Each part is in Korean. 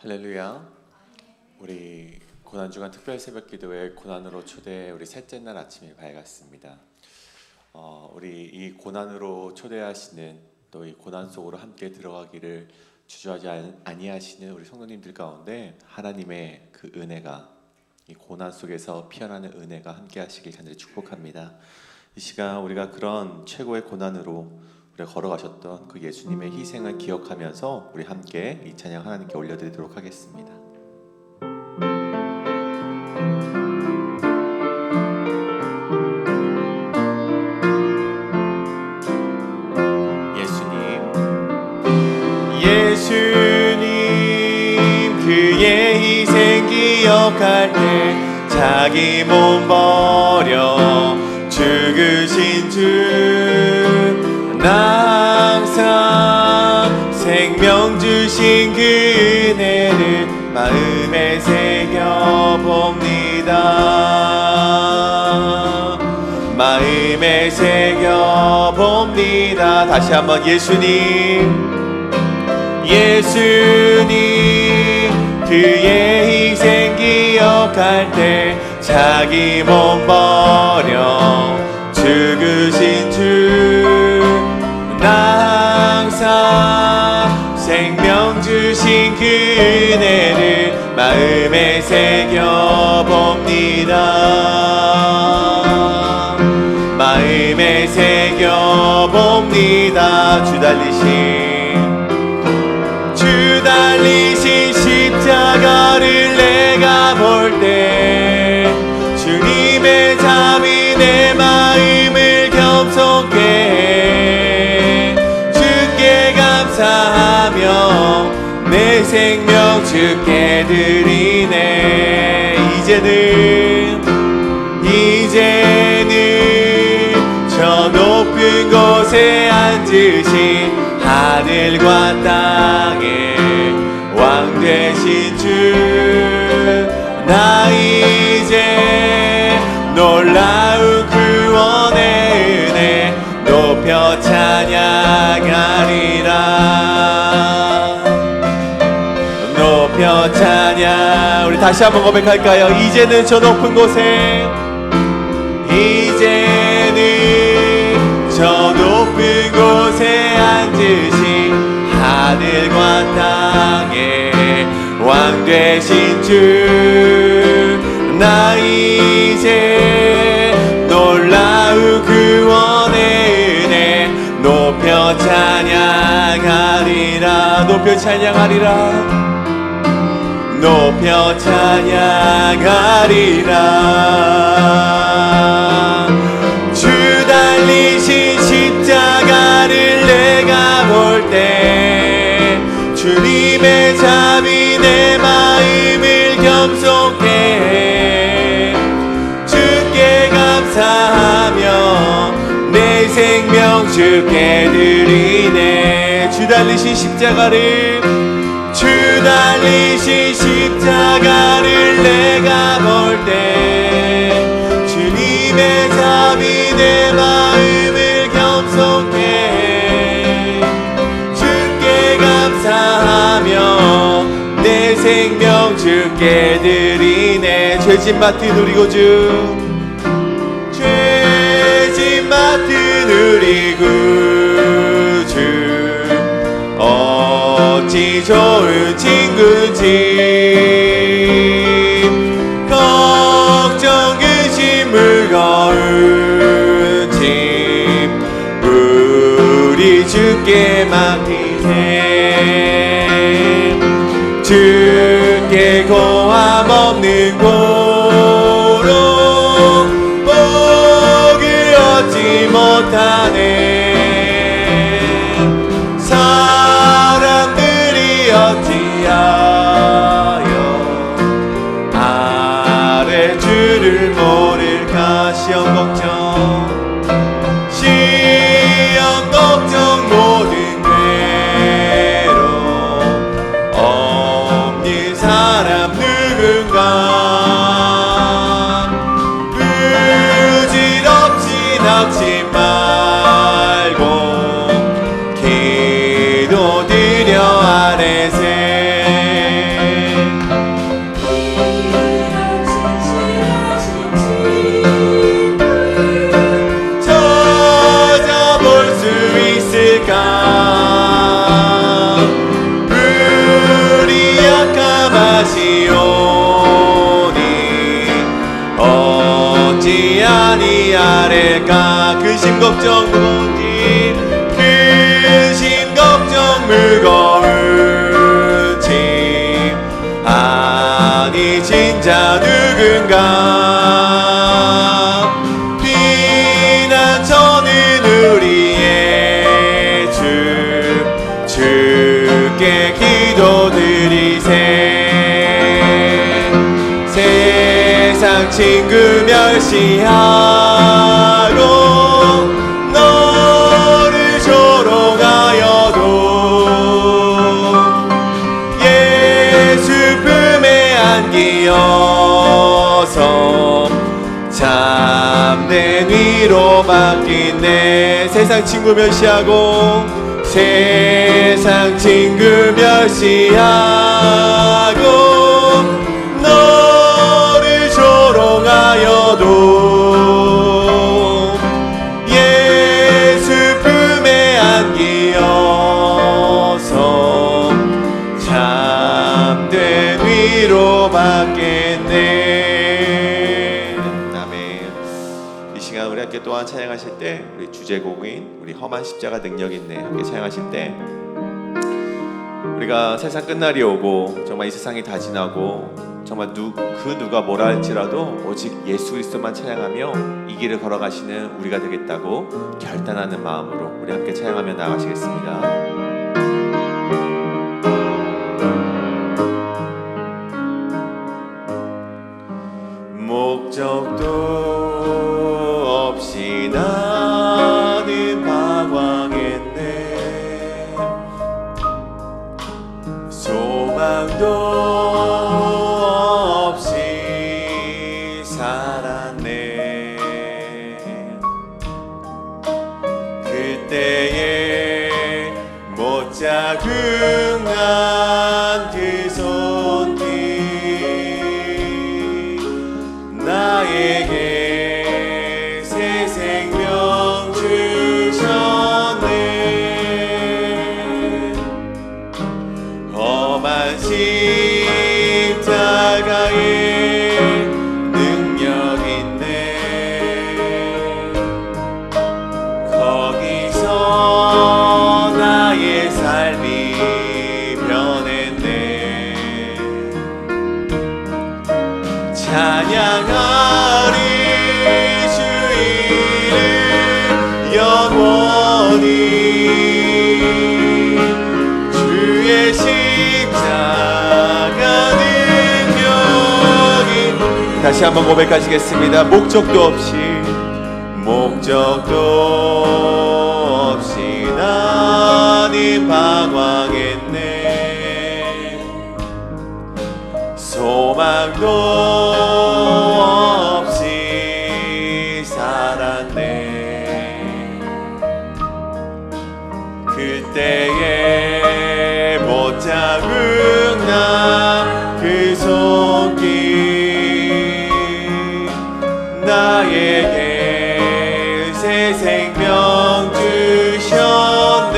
할렐루야. 우리 고난주간 특별 새벽 기도회 고난으로 초대 우리 셋째 날 아침이 밝았습니다. 우리 이 고난으로 초대하시는 또 이 고난 속으로 함께 들어가기를 주저하지 아니하시는 우리 성도님들 가운데 하나님의 그 은혜가 이 고난 속에서 피어나는 은혜가 함께 하시길 간절히 축복합니다. 이 시간 우리가 그런 최고의 고난으로 우리가 걸어가셨던 그 예수님의 희생을 기억하면서 우리 함께 이 찬양 하나님께 올려드리도록 하겠습니다. 예수님 그의 희생 기억할 때 자기 몸 버려 죽으신 주 나 항상 생명 주신 그 은혜를 마음에 새겨봅니다. 마음에 새겨봅니다. 다시 한번 예수님 그의 희생 기억할 때 자기 몸 버려 죽으신 주 나 항상 생명 주신 그 은혜를 마음에 새겨봅니다. 마음에 새겨봅니다. 주 달리신 십자가를 내가 볼 때 주님의 잠이 내 마음을 겸손케 해 주께 감사하며 내 생명 주께 드리네. 이제는 저 높은 곳에 앉으신 하늘과 땅에 왕 되신 주 나 이제 놀라운 구원의 은혜 높여 찬양하리라. 높여 찬양. 우리 다시 한번 고백할까요? 이제는 저 높은 곳에 저 높은 곳에 앉으신 하늘과 땅에 왕 되신 주 나 이제 놀라운 구원의 은혜 높여 찬양하리라. 높여 찬양하리라. 높여 찬양하리라. 주 달리신 십자가를 내가 볼 때 주님의 잠이 내 마음을 겸손케 해 주께 감사하며 내 생명 주께 드리네. 주 달리신 십자가를 내가 볼 때 주님의 잠이 내 마음을 겸손케 해 주께 감사하며 내 생명 주께 드리네. 죄짐 맡은 우리 구주 죄짐 맡은 우리 구주 어찌 좋은 친구인지 걱정 근심 무거운 짐 우리 주께 맡기세. 주께 고함 없는 고로 복을 얻지 못하네. 사람들이 어찌하여 아래 주를 모를까. 시험 걱정 모든 괴로움 없는 사람 누군가 부질없진 않지만 걱정 무거운 짐 큰 심 걱정 무거운 짐 아니 진짜 누군가 피난처는 우리의 주께 기도드리세 세상 친구 멸시하고 너를 조롱하여도 예수 품에 안기어서 참된 위로받겠네 세상 친구 멸시하고 세상 친구 멸시하고 조롱하여도 예수 품에 안기어서 참된 위로받겠네. 아멘. 이 시간 우리 함께 또한 찬양하실 때 우리 주제곡인 우리 험한 십자가 능력 있네 함께 찬양하실 때 우리가 세상 끝날이 오고 정말 이 세상이 다 지나고 정말 누가 뭐라 할지라도 오직 예수 그리스도만 찬양하며 이 길을 걸어가시는 우리가 되겠다고 결단하는 마음으로 우리 함께 찬양하며 나아가시겠습니다. 목적도 없이 나는 방황했네 소망도 자궁한 그 손길 나에게 새 생명 주셨네 험한 십자가에 능력 있네 거기서 나의 삶이 변했네 찬양하리 주 이름 영원히 주의 십자가 능력이 다시 한번 고백하시겠습니다. 목적도 없이 나는 방황했네 소망도 없이 살았네 그때에 못 잡은 그 손길 나에게 새 생명 주셨네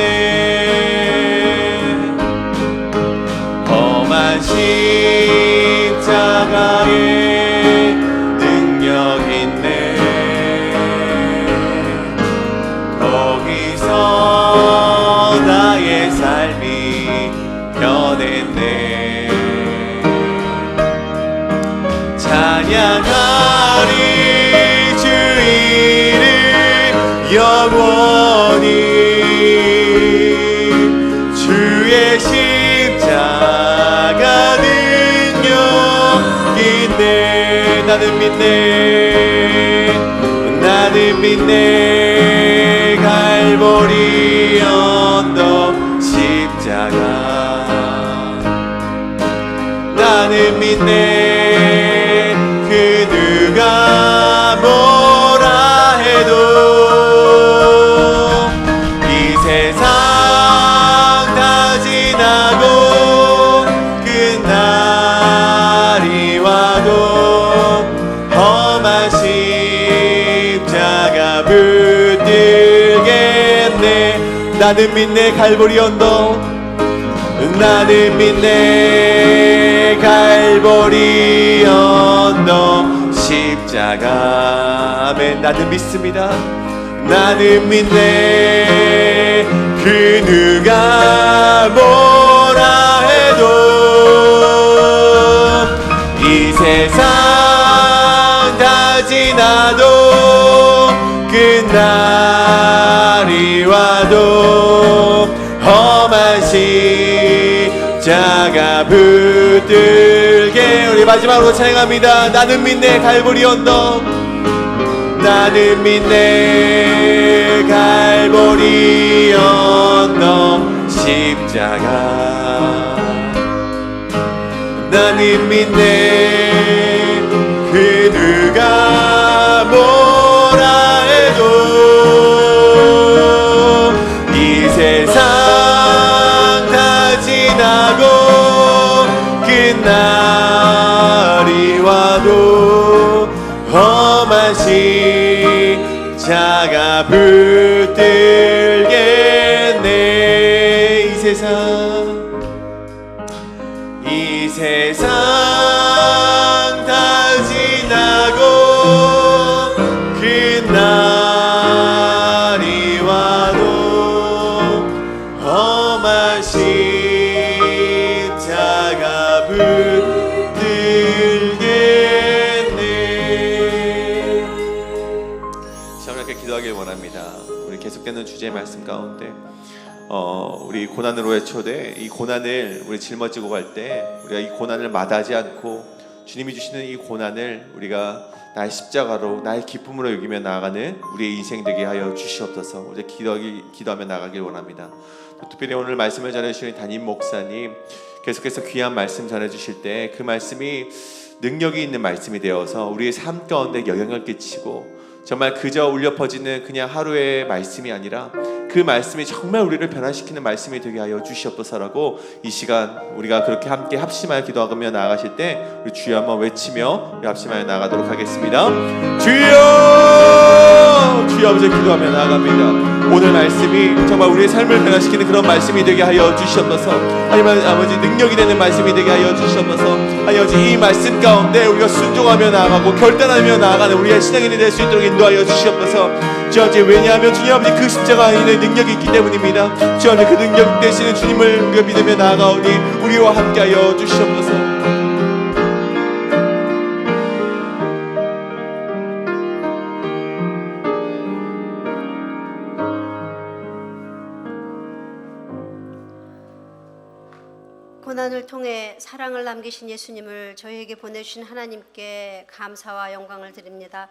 험한 십자가에 능력 있네 거기서 나의 삶이 변했네 찬양하리 주 이름 영원히 주의 십자가 능력인데 나는 믿네 갈보리 언덕 십자가 나는 믿네 그 누가 뭐라 해도 이 세상 다 지나고 끝날이 와도 험한 십자가 붙들겠네 나는 믿네 갈보리 언덕 나는 믿네 갈보리 언덕 십자가 아멘 나는 믿습니다 나는 믿네. 그 누가 뭐라 해도 이 세상 다 지나도 끝날이 와도 험한 십자가 붙들게. 우리 마지막으로 찬양합니다. 나는 믿네 갈보리 언덕. 나는 믿네 갈보리 언덕 십자가. 나는 믿네 그 누가 뭐라 해도 이 세상 다 지나고 끝날이 와도 험한 십자가 붙들겠네. 이 세상 다 지나고 그날이 와도 험한 십자가 붙들겠네. 참 이렇게 기도하길 원합니다. 우리 계속되는 주제의 말씀 가운데 우리 고난으로의 초대, 이 고난을 우리 짊어지고 갈 때 우리가 이 고난을 마다하지 않고 주님이 주시는 이 고난을 우리가 나의 십자가로 나의 기쁨으로 여기며 나아가는 우리의 인생 되게 하여 주시옵소서. 우리 기도하며 나가길 원합니다. 또 특별히 오늘 말씀을 전해주시는 담임 목사님 계속해서 귀한 말씀 전해주실 때 그 말씀이 능력이 있는 말씀이 되어서 우리의 삶 가운데 영향을 끼치고 정말 그저 울려 퍼지는 그냥 하루의 말씀이 아니라 그 말씀이 정말 우리를 변화시키는 말씀이 되게 하여 주시옵소서라고 이 시간 우리가 그렇게 함께 합심하여 기도하며 나아가실 때 우리 주여 한번 외치며 우리 합심하여 나가도록 하겠습니다. 주여! 주여 아버지 기도하며 나아갑니다. 오늘 말씀이 정말 우리의 삶을 변화시키는 그런 말씀이 되게 하여 주시옵소서. 하나님 아버지 능력이 되는 말씀이 되게 하여 주시옵소서. 하나님 아버지 이 말씀 가운데 우리가 순종하며 나아가고 결단하며 나아가는 우리의 신앙인이 될 수 있도록 인도하여 주시옵소서. 주 아버지 왜냐하면 주님 아버지 그 십자가 안에 능력이 있기 때문입니다. 주 아버지 그 능력 되시는 주님을 우리가 믿으며 나아가오니 우리와 함께하여 주시옵소서. 고난을 통해 사랑을 남기신 예수님을 저희에게 보내주신 하나님께 감사와 영광을 드립니다.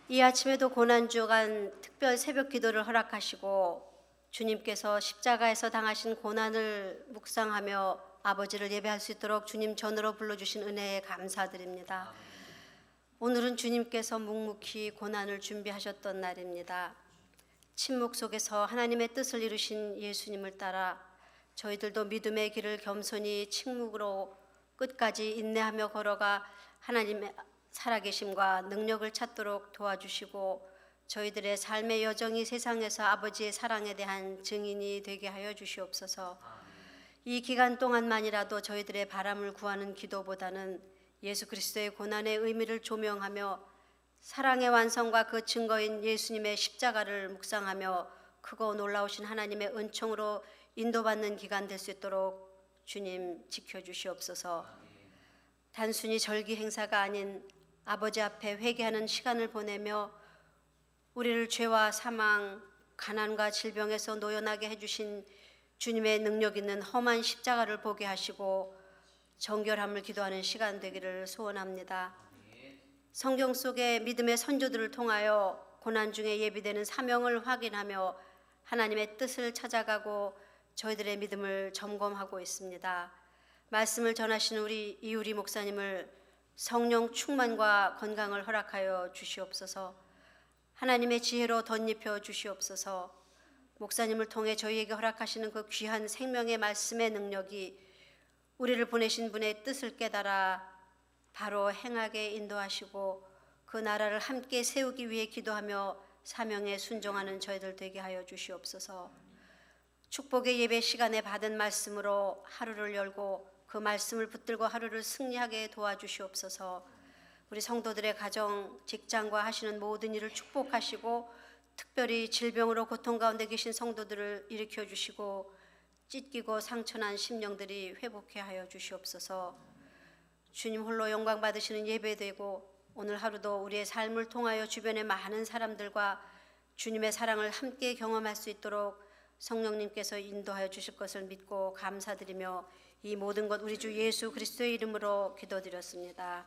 이 아침에도 고난주간 특별 새벽 기도를 허락하시고 주님께서 십자가에서 당하신 고난을 묵상하며 아버지를 예배할 수 있도록 주님 전으로 불러주신 은혜에 감사드립니다. 오늘은 주님께서 묵묵히 고난을 준비하셨던 날입니다. 침묵 속에서 하나님의 뜻을 이루신 예수님을 따라 저희들도 믿음의 길을 겸손히 침묵으로 끝까지 인내하며 걸어가 하나님의 살아계심과 능력을 찾도록 도와주시고 저희들의 삶의 여정이 세상에서 아버지의 사랑에 대한 증인이 되게 하여 주시옵소서. 이 기간 동안만이라도 저희들의 바람을 구하는 기도보다는 예수 그리스도의 고난의 의미를 조명하며 사랑의 완성과 그 증거인 예수님의 십자가를 묵상하며 크고 놀라우신 하나님의 은총으로 인도받는 기간 될 수 있도록 주님 지켜주시옵소서. 단순히 절기 행사가 아닌 아버지 앞에 회개하는 시간을 보내며 우리를 죄와 사망, 가난과 질병에서 노연하게 해주신 주님의 능력 있는 험한 십자가를 보게 하시고 정결함을 기도하는 시간 되기를 소원합니다. 성경 속의 믿음의 선조들을 통하여 고난 중에 예비되는 사명을 확인하며 하나님의 뜻을 찾아가고 저희들의 믿음을 점검하고 있습니다. 말씀을 전하시는 우리 이우리 목사님을 성령 충만과 건강을 허락하여 주시옵소서. 하나님의 지혜로 덧입혀 주시옵소서. 목사님을 통해 저희에게 허락하시는 그 귀한 생명의 말씀의 능력이 우리를 보내신 분의 뜻을 깨달아 바로 행하게 인도하시고 그 나라를 함께 세우기 위해 기도하며 사명에 순종하는 저희들 되게 하여 주시옵소서. 축복의 예배 시간에 받은 말씀으로 하루를 열고 그 말씀을 붙들고 하루를 승리하게 도와주시옵소서. 우리 성도들의 가정, 직장과 하시는 모든 일을 축복하시고 특별히 질병으로 고통 가운데 계신 성도들을 일으켜 주시고 찢기고 상처난 심령들이 회복해 하여 주시옵소서. 주님 홀로 영광 받으시는 예배되고 오늘 하루도 우리의 삶을 통하여 주변의 많은 사람들과 주님의 사랑을 함께 경험할 수 있도록 성령님께서 인도하여 주실 것을 믿고 감사드리며 이 모든 것 우리 주 예수 그리스도의 이름으로 기도드렸습니다.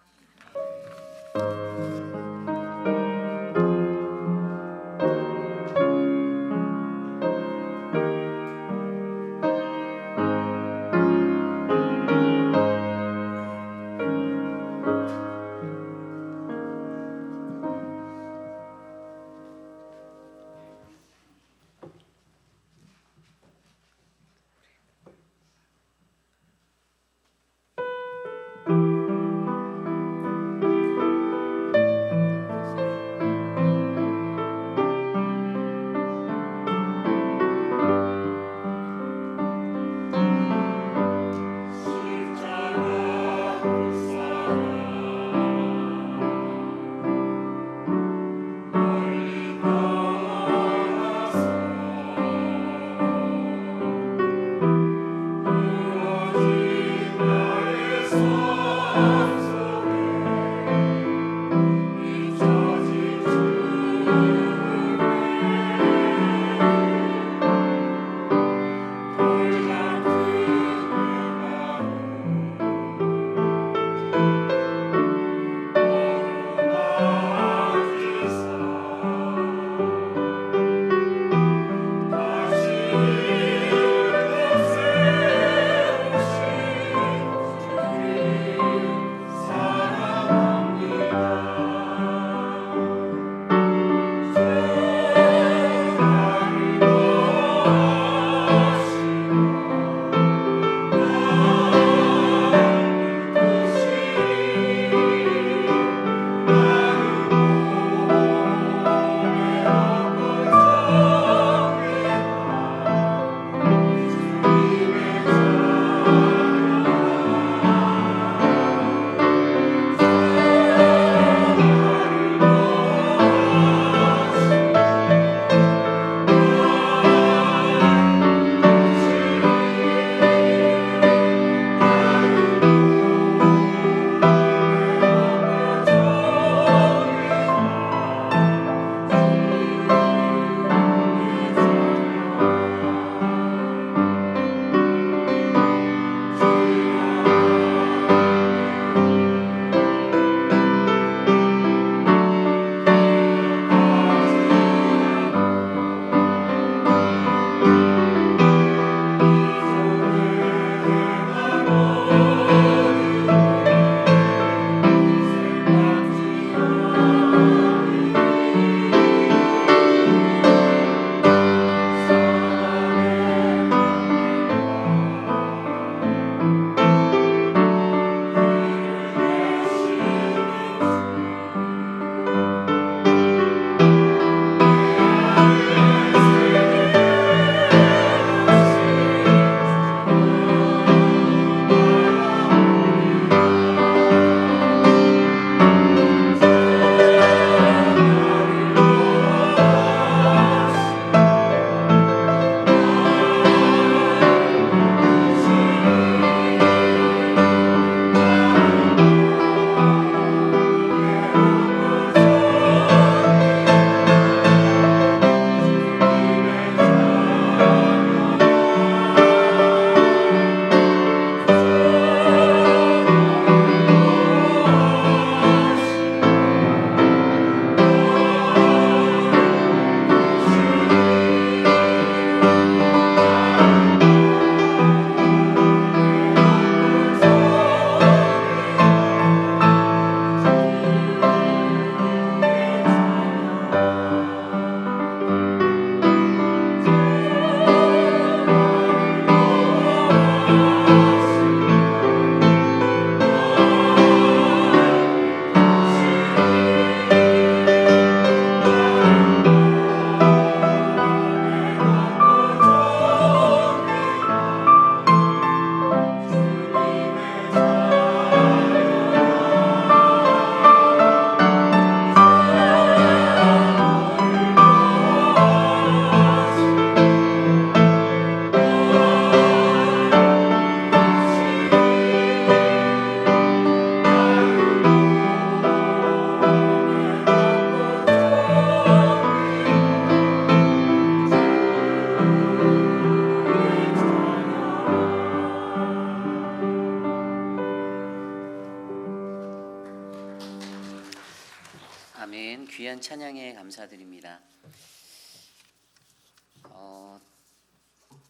귀한 찬양에 감사드립니다.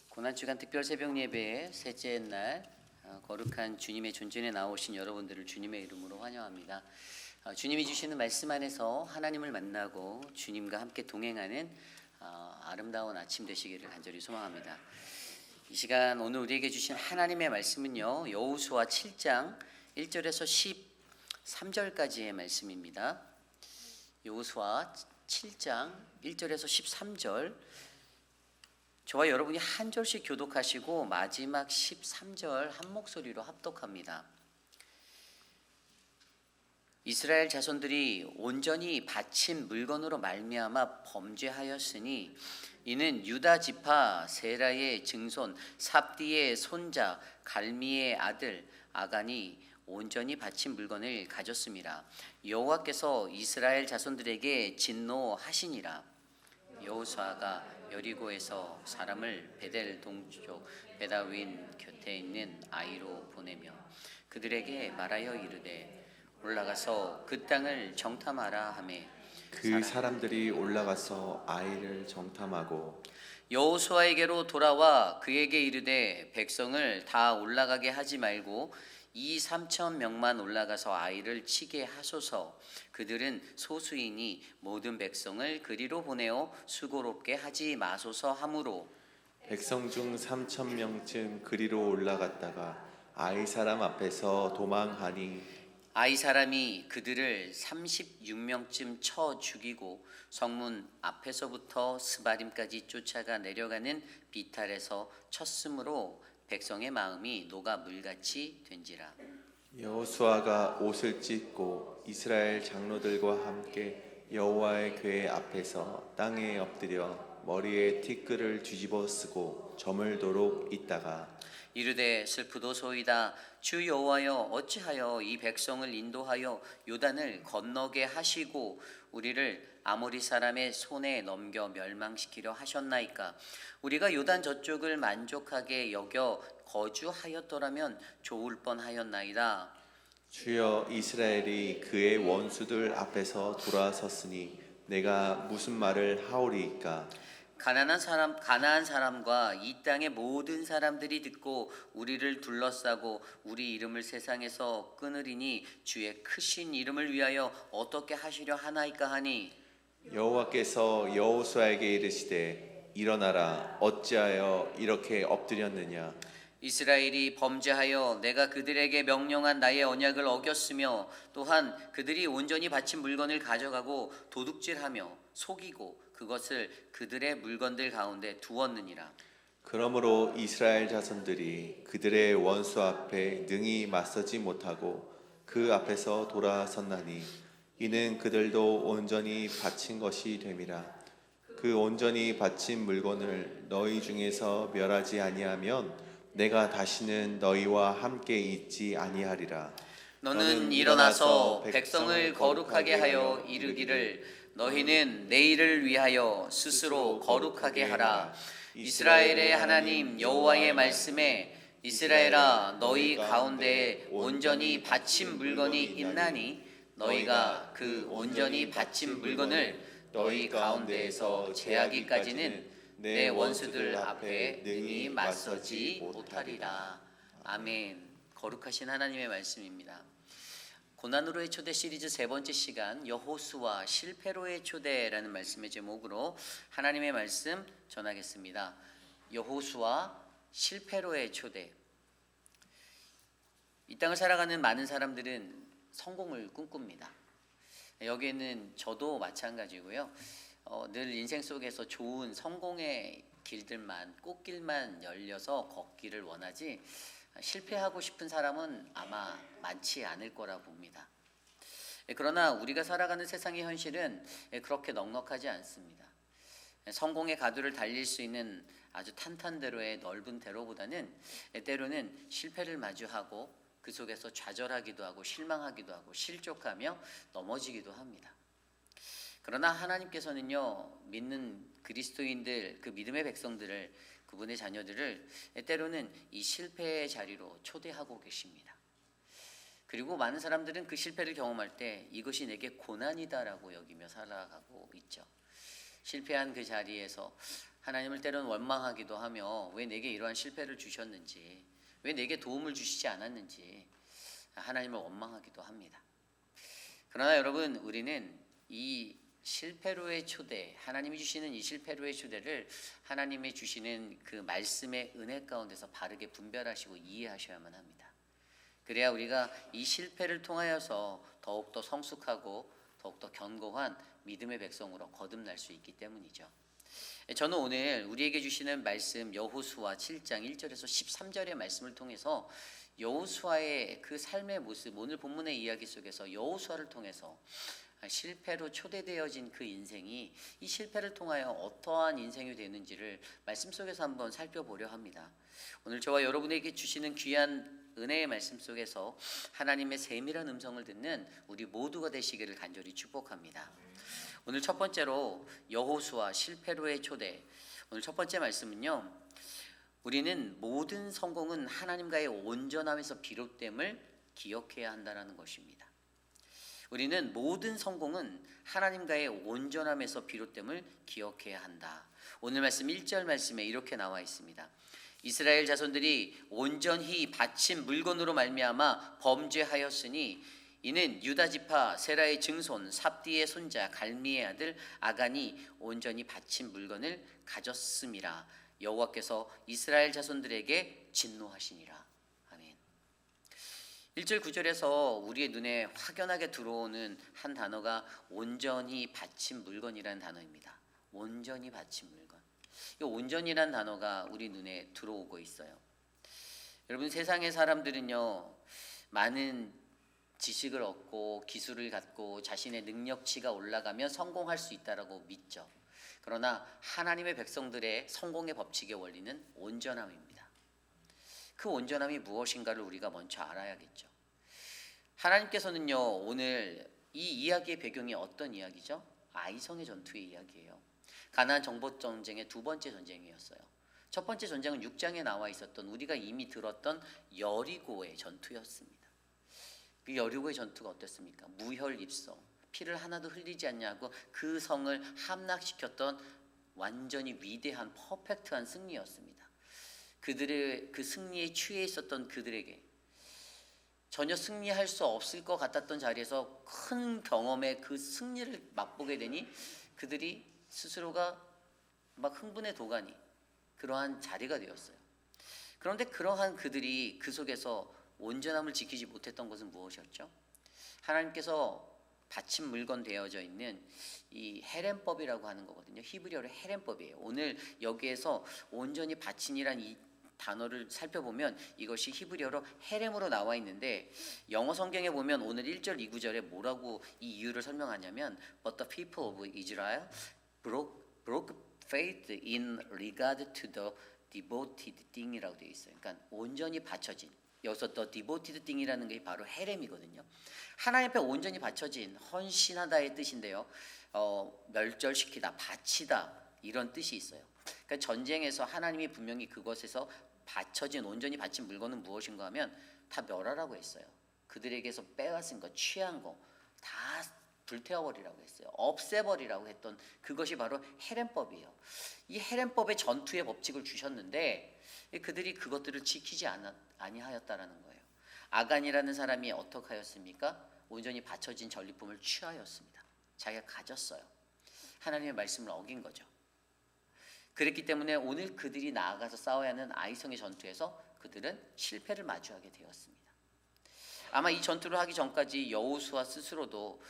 고난주간 특별 새벽 예배의 셋째 날 거룩한 주님의 존전에 나오신 여러분들을 주님의 이름으로 환영합니다. 주님이 주시는 말씀 안에서 하나님을 만나고 주님과 함께 동행하는 아름다운 아침 되시기를 간절히 소망합니다. 이 시간 오늘 우리에게 주신 하나님의 말씀은요, 여호수아 7장 1절에서 13절까지의 말씀입니다. 여호수아 7장 1절에서 13절, 저와 여러분이 한 절씩 교독하시고 마지막 13절 한 목소리로 합독합니다. 이스라엘 자손들이 온전히 바친 물건으로 말미암아 범죄하였으니 이는 유다 지파 세라의 증손 삽디의 손자 갈미의 아들 아간이 온전히 바친 물건을 가졌습니다. 여호와께서 이스라엘 자손들에게 진노하시니라. 여호수아가 여리고에서 사람을 베델 동쪽 베다윈 곁에 있는 아이로 보내며 그들에게 말하여 이르되 올라가서 그 땅을 정탐하라 하매 그 사람들이 올라가서 아이를 정탐하고 여호수아에게로 돌아와 그에게 이르되 백성을 다 올라가게 하지 말고 2,3,000명만 올라가서 아이를 치게 하소서. 그들은 소수이니 모든 백성을 그리로 보내어 수고롭게 하지 마소서 하므로 백성 중 3,000명쯤 그리로 올라갔다가 아이 사람 앞에서 도망하니 아이 사람이 그들을 36명쯤 쳐 죽이고 성문 앞에서부터 스바림까지 쫓아가 내려가는 비탈에서 쳤으므로 백성의 마음이 녹아 물같이 된지라. 여호수아가 옷을 찢고 이스라엘 장로들과 함께 여호와의 궤 앞에서 땅에 엎드려 머리에 티끌을 뒤집어 쓰고 저물도록 있다가 이르되 슬프도소이다. 주 여호와여 어찌하여 이 백성을 인도하여 요단을 건너게 하시고 우리를 아모리 사람의 손에 넘겨 멸망시키려 하셨나이까. 우리가 요단 저쪽을 만족하게 여겨 거주하였더라면 좋을 뻔하였나이다. 주여 이스라엘이 그의 원수들 앞에서 돌아섰으니 내가 무슨 말을 하오리이까. 가나안 사람과 이 땅의 모든 사람들이 듣고 우리를 둘러싸고 우리 이름을 세상에서 끊으리니 주의 크신 이름을 위하여 어떻게 하시려 하나이까 하니 여호와께서 여호수아에게 이르시되 일어나라 어찌하여 이렇게 엎드렸느냐. 이스라엘이 범죄하여 내가 그들에게 명령한 나의 언약을 어겼으며 또한 그들이 온전히 바친 물건을 가져가고 도둑질하며 속이고 그것을 그들의 물건들 가운데 두었느니라. 그러므로 이스라엘 자손들이 그들의 원수 앞에 능히 맞서지 못하고 그 앞에서 돌아섰나니 이는 그들도 온전히 바친 것이 됨이라. 그 온전히 바친 물건을 너희 중에서 멸하지 아니하면 내가 다시는 너희와 함께 있지 아니하리라. 너는 일어나서 백성을 거룩하게 하여 이르기를 너희는 내일을 위하여 스스로 거룩하게 하라. 이스라엘의 하나님 여호와의 말씀에 이스라엘아 너희 가운데 온전히 바친 물건이 있나니 너희가 그 온전히 바친 물건을 너희 가운데에서 제하기까지는 내 원수들 앞에 능히 맞서지 못하리라. 아멘. 거룩하신 하나님의 말씀입니다. 고난으로의 초대 시리즈 세 번째 시간 여호수아 실패로의 초대라는 말씀의 제목으로 하나님의 말씀 전하겠습니다. 여호수아 실패로의 초대. 이 땅을 살아가는 많은 사람들은 성공을 꿈꿉니다. 여기에는 저도 마찬가지고요. 늘 인생 속에서 좋은 성공의 길들만 꽃길만 열려서 걷기를 원하지 실패하고 싶은 사람은 아마 많지 않을 거라 봅니다. 그러나 우리가 살아가는 세상의 현실은 그렇게 넉넉하지 않습니다. 성공의 가두를 달릴 수 있는 아주 탄탄대로의 넓은 대로보다는 때로는 실패를 마주하고 그 속에서 좌절하기도 하고 실망하기도 하고 실족하며 넘어지기도 합니다. 그러나 하나님께서는요, 믿는 그리스도인들, 그 믿음의 백성들을, 그분의 자녀들을 때로는 이 실패의 자리로 초대하고 계십니다. 그리고 많은 사람들은 그 실패를 경험할 때 이것이 내게 고난이다라고 여기며 살아가고 있죠. 실패한 그 자리에서 하나님을 때로는 원망하기도 하며 왜 내게 이러한 실패를 주셨는지, 왜 내게 도움을 주시지 않았는지 하나님을 원망하기도 합니다. 그러나 여러분, 우리는 이 실패로의 초대, 하나님이 주시는 이 실패로의 초대를 하나님이 주시는 그 말씀의 은혜 가운데서 바르게 분별하시고 이해하셔야만 합니다. 그래야 우리가 이 실패를 통하여서 더욱더 성숙하고 더욱더 견고한 믿음의 백성으로 거듭날 수 있기 때문이죠. 저는 오늘 우리에게 주시는 말씀 여호수아 7장 1절에서 13절의 말씀을 통해서 여호수아의 그 삶의 모습, 오늘 본문의 이야기 속에서 여호수아를 통해서 실패로 초대되어진 그 인생이 이 실패를 통하여 어떠한 인생이 되는지를 말씀 속에서 한번 살펴보려 합니다. 오늘 저와 여러분에게 주시는 귀한 은혜의 말씀 속에서 하나님의 세밀한 음성을 듣는 우리 모두가 되시기를 간절히 축복합니다. 오늘 첫 번째로 여호수아 실패로의 초대. 오늘 첫 번째 말씀은요, 우리는 모든 성공은 하나님과의 온전함에서 비롯됨을 기억해야 한다는 것입니다. 우리는 모든 성공은 하나님과의 온전함에서 비롯됨을 기억해야 한다. 오늘 말씀 1절 말씀에 이렇게 나와 있습니다. 이스라엘 자손들이 온전히 바친 물건으로 말미암아 범죄하였으니 이는 유다 지파 세라의 증손 삽디의 손자 갈미의 아들 아간이 온전히 바친 물건을 가졌음이라. 여호와께서 이스라엘 자손들에게 진노하시니라. 아멘. 1절 9절에서 우리의 눈에 확연하게 들어오는 한 단어가 온전히 바친 물건이라는 단어입니다. 온전히 바친 물건. 이 온전이라는 단어가 우리 눈에 들어오고 있어요. 여러분, 세상의 사람들은요, 많은 지식을 얻고 기술을 갖고 자신의 능력치가 올라가면 성공할 수 있다라고 믿죠. 그러나 하나님의 백성들의 성공의 법칙의 원리는 온전함입니다. 그 온전함이 무엇인가를 우리가 먼저 알아야겠죠. 하나님께서는요, 오늘 이 이야기의 배경이 어떤 이야기죠? 아이성의 전투의 이야기예요. 가나안 정복 전쟁의 두 번째 전쟁이었어요. 첫 번째 전쟁은 6장에 나와 있었던 우리가 이미 들었던 여리고의 전투였습니다. 그 여리고의 전투가 어땠습니까? 무혈입성, 피를 하나도 흘리지 않냐고 그 성을 함락시켰던 완전히 위대한 퍼펙트한 승리였습니다. 그들의 그 승리에 취해 있었던 그들에게 전혀 승리할 수 없을 것 같았던 자리에서 큰 경험의 그 승리를 맛보게 되니 그들이 스스로가 막 흥분의 도가니 그러한 자리가 되었어요. 그런데 그러한 그들이 그 속에서 온전함을 지키지 못했던 것은 무엇이었죠? 하나님께서 바친 물건 되어져 있는 이 헤렘법이라고 하는 거거든요. 히브리어로 헤렘법이에요. 오늘 여기에서 온전히 바친이란 이 단어를 살펴보면 이것이 히브리어로 헤렘으로 나와 있는데 영어 성경에 보면 오늘 1절 2구절에 뭐라고 이 이유를 설명하냐면 But the people of Israel broke faith in regard to the devoted thing이라고 되어 있어요. 그러니까 온전히 바쳐진, 여기서 the devoted thing이라는 게 바로 헤렘이거든요. 하나님 앞에 온전히 바쳐진, 헌신하다의 뜻인데요. 멸절시키다, 바치다 이런 뜻이 있어요. 그러니까 전쟁에서 하나님이 분명히 그것에서 바쳐진, 온전히 바친 물건은 무엇인가 하면 다 멸하라고 했어요. 그들에게서 빼앗은 거, 취한 거 다 불태워버리라고 했어요. 없애버리라고 했던 그것이 바로 헤렘법이에요. 이 헤렘법의 전투의 법칙을 주셨는데 그들이 그것들을 지키지 아니하였다라는 거예요. 아간이라는 사람이 어떻게 하였습니까? 온전히 바쳐진 전리품을 취하였습니다. 자기가 가졌어요. 하나님의 말씀을 어긴 거죠. 그랬기 때문에 오늘 그들이 나아가서 싸워야 하는 아이성의 전투에서 그들은 실패를 마주하게 되었습니다. 아마 이 전투를 하기 전까지 여호수아 스스로도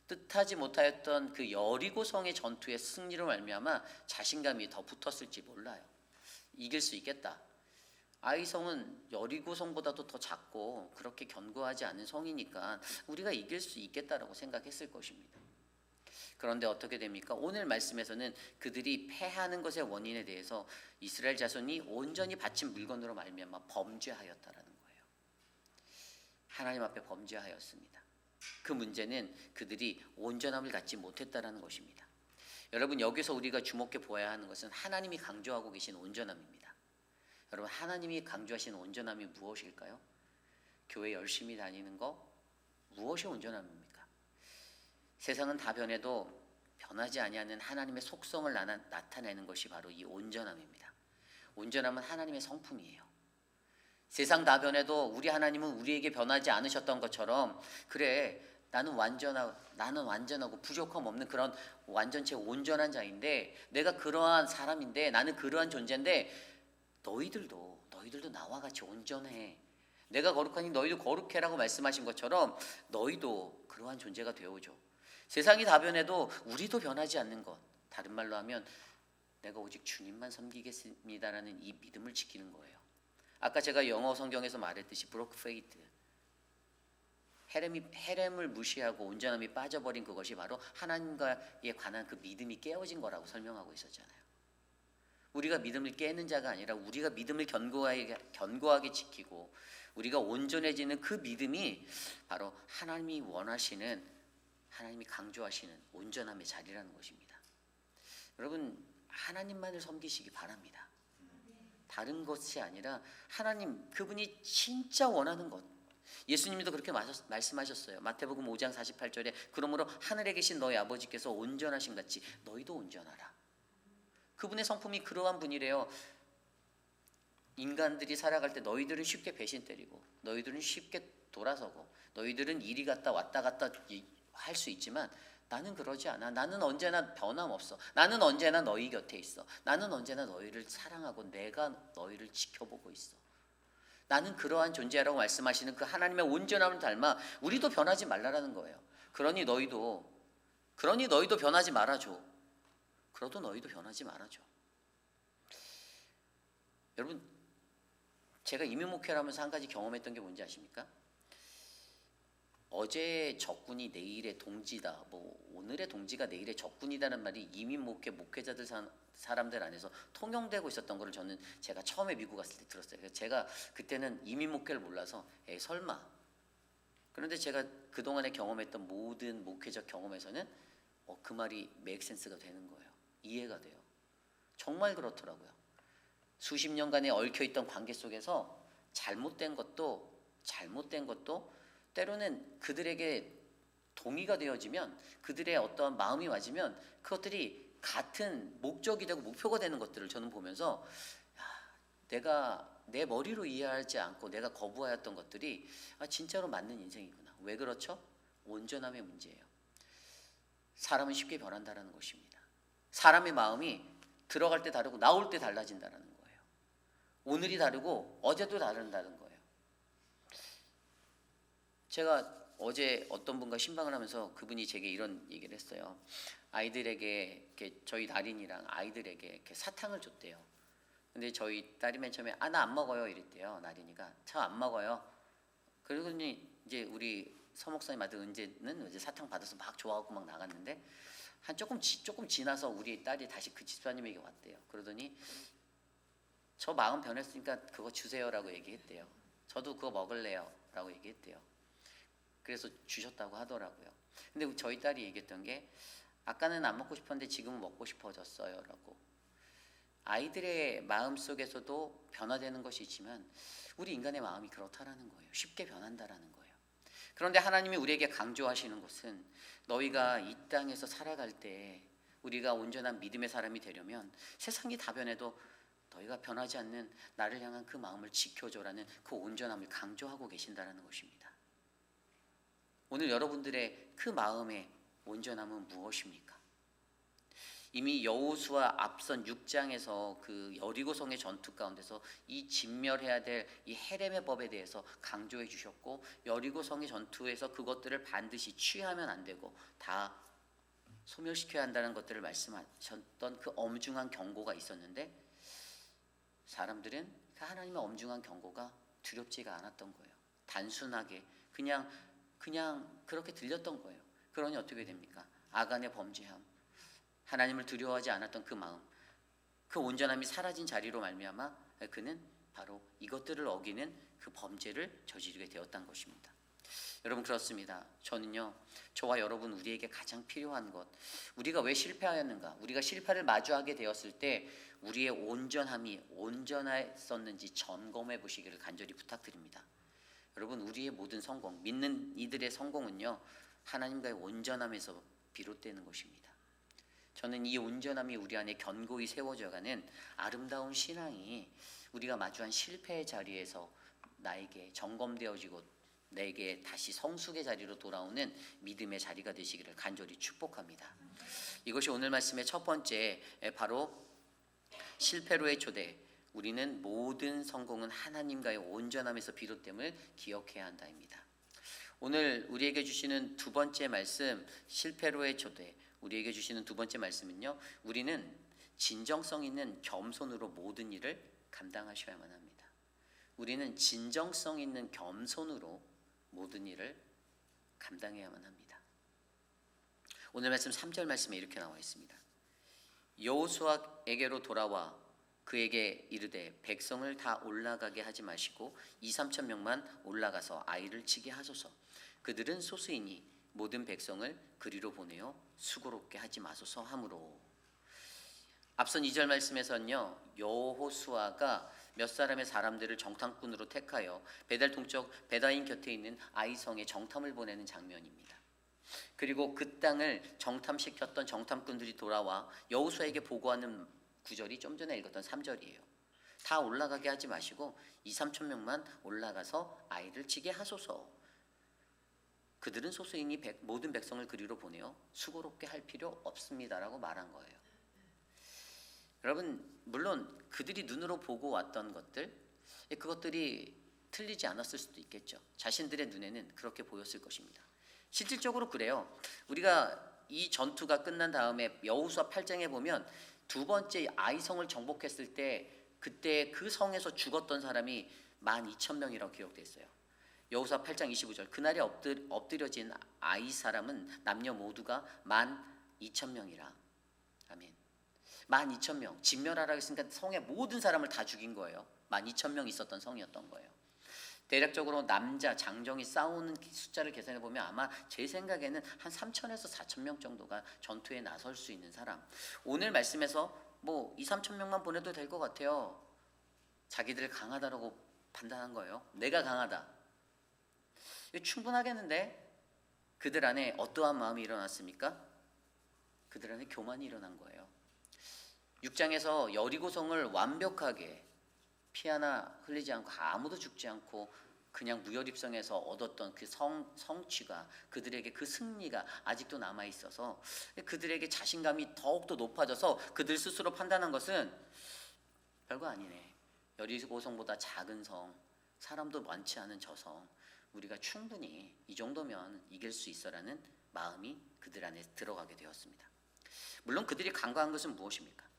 뜻하지 못하였던 그 여리고성의 전투의 승리로 말미암아 자신감이 더 붙었을지 몰라요. 이길 수 있겠다. 아이성은 여리고성보다도 더 작고 그렇게 견고하지 않은 성이니까 우리가 이길 수 있겠다라고 생각했을 것입니다. 그런데 어떻게 됩니까? 오늘 말씀에서는 그들이 패하는 것의 원인에 대해서 이스라엘 자손이 온전히 바친 물건으로 말미암아 범죄하였다라는 거예요. 하나님 앞에 범죄하였습니다. 그 문제는 그들이 온전함을 갖지 못했다라는 것입니다. 여러분, 여기서 우리가 주목해 보아야 하는 것은 하나님이 강조하고 계신 온전함입니다. 여러분, 하나님이 강조하시는 온전함이 무엇일까요? 교회 열심히 다니는 거, 무엇이 온전함입니까? 세상은 다 변해도 변하지 아니하는 하나님의 속성을 나타내는 것이 바로 이 온전함입니다. 온전함은 하나님의 성품이에요. 세상 다 변해도 우리 하나님은 우리에게 변하지 않으셨던 것처럼, 그래 나는 완전하고 부족함 없는 그런 완전체 온전한 자인데, 내가 그러한 사람인데, 나는 그러한 존재인데, 너희들도 나와 같이 온전해. 내가 거룩하니 너희도 거룩해라고 말씀하신 것처럼 너희도 그러한 존재가 되어오죠. 세상이 다 변해도 우리도 변하지 않는 것, 다른 말로 하면 내가 오직 주님만 섬기겠습니다라는 이 믿음을 지키는 거예요. 아까 제가 영어 성경에서 말했듯이 broke faith, 헤렘을 무시하고 온전함이 빠져버린 그것이 바로 하나님과에 관한 그 믿음이 깨어진 거라고 설명하고 있었잖아요. 우리가 믿음을 깨는 자가 아니라 우리가 믿음을 견고하게 지키고 우리가 온전해지는 그 믿음이 바로 하나님이 원하시는, 하나님이 강조하시는 온전함의 자리라는 것입니다. 여러분, 하나님만을 섬기시기 바랍니다. 다른 것이 아니라 하나님, 그분이 진짜 원하는 것. 예수님도 그렇게 말씀하셨어요. 마태복음 5장 48절에 그러므로 하늘에 계신 너희 아버지께서 온전하신 같이 너희도 온전하라. 그분의 성품이 그러한 분이래요. 인간들이 살아갈 때 너희들은 쉽게 배신 때리고, 너희들은 쉽게 돌아서고, 너희들은 이리 갔다 왔다 갔다 할 수 있지만 나는 그러지 않아. 나는 언제나 변함없어. 나는 언제나 너희 곁에 있어. 나는 언제나 너희를 사랑하고 내가 너희를 지켜보고 있어. 나는 그러한 존재라고 말씀하시는 그 하나님의 온전함을 닮아 우리도 변하지 말라라는 거예요. 그러니 너희도 변하지 말아줘. 그러도 너희도 변하지 말아줘. 여러분, 제가 이민 목회를 하면서 한 가지 경험했던 게 뭔지 아십니까? 어제 적군이 내일의 동지다, 오늘의 동지가 내일의 적군이다는 말이 이민 목회자들 사람들 안에서 통용되고 있었던 거를 제가 처음에 미국 갔을 때 들었어요. 그래서 제가 그때는 이민 목회를 몰라서 설마. 그런데 제가 그동안에 경험했던 모든 목회적 경험에서는 그 말이 make sense가 되는 거예요. 이해가 돼요. 정말 그렇더라고요. 수십 년간에 얽혀있던 관계 속에서 잘못된 것도 때로는 그들에게 동의가 되어지면, 그들의 어떠한 마음이 맞으면 그것들이 같은 목적이 되고 목표가 되는 것들을 저는 보면서, 내가 내 머리로 이해하지 않고 내가 거부하였던 것들이 진짜로 맞는 인생이구나. 왜 그렇죠? 온전함의 문제예요. 사람은 쉽게 변한다는 것입니다. 사람의 마음이 들어갈 때 다르고 나올 때 달라진다는 거예요. 오늘이 다르고 어제도 다른다는 거예요. 제가 어제 어떤 분과 신방을 하면서 그분이 제게 이런 얘기를 했어요. 아이들에게, 이렇게 저희 달인이랑 아이들에게 이렇게 사탕을 줬대요. 근데 저희 딸이 맨 처음에 나 안 먹어요 이랬대요. 나린이가 저 안 먹어요. 그리고 이제 우리 서목사님 아들 은재는 이제 사탕 받아서 막 좋아하고 막 나갔는데, 한 조금 지나서 우리 딸이 다시 그 집사님에게 왔대요. 그러더니 저 마음 변했으니까 그거 주세요라고 얘기했대요. 저도 그거 먹을래요 라고 얘기했대요. 그래서 주셨다고 하더라고요. 근데 저희 딸이 얘기했던 게, 아까는 안 먹고 싶었는데 지금은 먹고 싶어졌어요 라고. 아이들의 마음 속에서도 변화되는 것이 있지만 우리 인간의 마음이 그렇다라는 거예요. 쉽게 변한다라는 거예요. 그런데 하나님이 우리에게 강조하시는 것은, 너희가 이 땅에서 살아갈 때 우리가 온전한 믿음의 사람이 되려면 세상이 다 변해도 너희가 변하지 않는 나를 향한 그 마음을 지켜줘라는 그 온전함을 강조하고 계신다라는 것입니다. 오늘 여러분들의 그 마음의 온전함은 무엇입니까? 이미 여호수아 앞선 6장에서 그 여리고성의 전투 가운데서 이 진멸해야 될 이 헤렘의 법에 대해서 강조해 주셨고, 여리고성의 전투에서 그것들을 반드시 취하면 안 되고 다 소멸시켜야 한다는 것들을 말씀하셨던 그 엄중한 경고가 있었는데, 사람들은 그 하나님의 엄중한 경고가 두렵지가 않았던 거예요. 단순하게 그냥 그렇게 들렸던 거예요. 그러니 어떻게 됩니까? 아간의 범죄함, 하나님을 두려워하지 않았던 그 마음, 그 온전함이 사라진 자리로 말미암아 그는 바로 이것들을 어기는 그 범죄를 저지르게 되었다는 것입니다. 여러분, 그렇습니다. 저는요, 저와 여러분, 우리에게 가장 필요한 것, 우리가 왜 실패하였는가, 우리가 실패를 마주하게 되었을 때 우리의 온전함이 온전했었는지 점검해 보시기를 간절히 부탁드립니다. 여러분, 우리의 모든 성공, 믿는 이들의 성공은요, 하나님과의 온전함에서 비롯되는 것입니다. 저는 이 온전함이 우리 안에 견고히 세워져가는 아름다운 신앙이 우리가 마주한 실패의 자리에서 나에게 점검되어지고 내게 다시 성숙의 자리로 돌아오는 믿음의 자리가 되시기를 간절히 축복합니다. 이것이 오늘 말씀의 첫 번째, 바로 실패로의 초대, 우리는 모든 성공은 하나님과의 온전함에서 비롯됨을 기억해야 한다입니다. 오늘 우리에게 주시는 두 번째 말씀, 실패로의 초대, 우리에게 주시는 두 번째 말씀은요, 우리는 진정성 있는 겸손으로 모든 일을 감당하셔야만 합니다. 우리는 진정성 있는 겸손으로 모든 일을 감당해야만 합니다. 오늘 말씀 3절 말씀에 이렇게 나와 있습니다. 여호수아에게로 돌아와 그에게 이르되 백성을 다 올라가게 하지 마시고 2-3천 명만 올라가서 아이를 치게 하소서. 그들은 소수이니 모든 백성을 그리로 보내어 수고롭게 하지 마소서 하므로. 앞선 2절 말씀에서는요, 여호수아가 몇 사람의 사람들을 정탐꾼으로 택하여 베델 동쪽 베다인 곁에 있는 아이성에 정탐을 보내는 장면입니다. 그리고 그 땅을 정탐시켰던 정탐꾼들이 돌아와 여호수아에게 보고하는 구절이 좀 전에 읽었던 3절이에요. 다 올라가게 하지 마시고 2-3천 명만 올라가서 아이를 치게 하소서. 그들은 소수이니 모든 백성을 그리로 보내어 수고롭게 할 필요 없습니다라고 말한 거예요. 여러분, 물론 그들이 눈으로 보고 왔던 것들, 그것들이 틀리지 않았을 수도 있겠죠. 자신들의 눈에는 그렇게 보였을 것입니다. 실질적으로 그래요. 우리가 이 전투가 끝난 다음에 여호수아 8장에 보면 두 번째 아이성을 정복했을 때 그때 그 성에서 죽었던 사람이 12,000명이라고 기록되어 있어요. 여호수아 8장 25절, 그날에 엎드려진 아이 사람은 남녀 모두가 12,000명이라. 아멘. 12,000명, 진멸하라 했으니까 성의 모든 사람을 다 죽인 거예요. 12,000명 있었던 성이었던 거예요. 대략적으로 남자 장정이 싸우는 숫자를 계산해 보면 아마 제 생각에는 한 3,000에서 4,000명 정도가 전투에 나설 수 있는 사람. 오늘 말씀에서 뭐 2-3천 명만 보내도 될 것 같아요. 자기들 강하다라고 판단한 거예요. 내가 강하다. 이거 충분하겠는데? 그들 안에 어떠한 마음이 일어났습니까? 그들 안에 교만이 일어난 거예요. 6장에서 여리고성을 완벽하게 피 하나 흘리지 않고 아무도 죽지 않고 그냥 무혈입성에서 얻었던 그 성취가, 그들에게 그 승리가 아직도 남아 있어서 그들에게 자신감이 더욱더 높아져서 그들 스스로 판단한 것은 별거 아니네. 여리고성보다 작은 성, 사람도 많지 않은 저 성, 우리가 충분히 이 정도면 이길 수 있어라는 마음이 그들 안에 들어가게 되었습니다. 물론 그들이 간과한 것은 무엇입니까?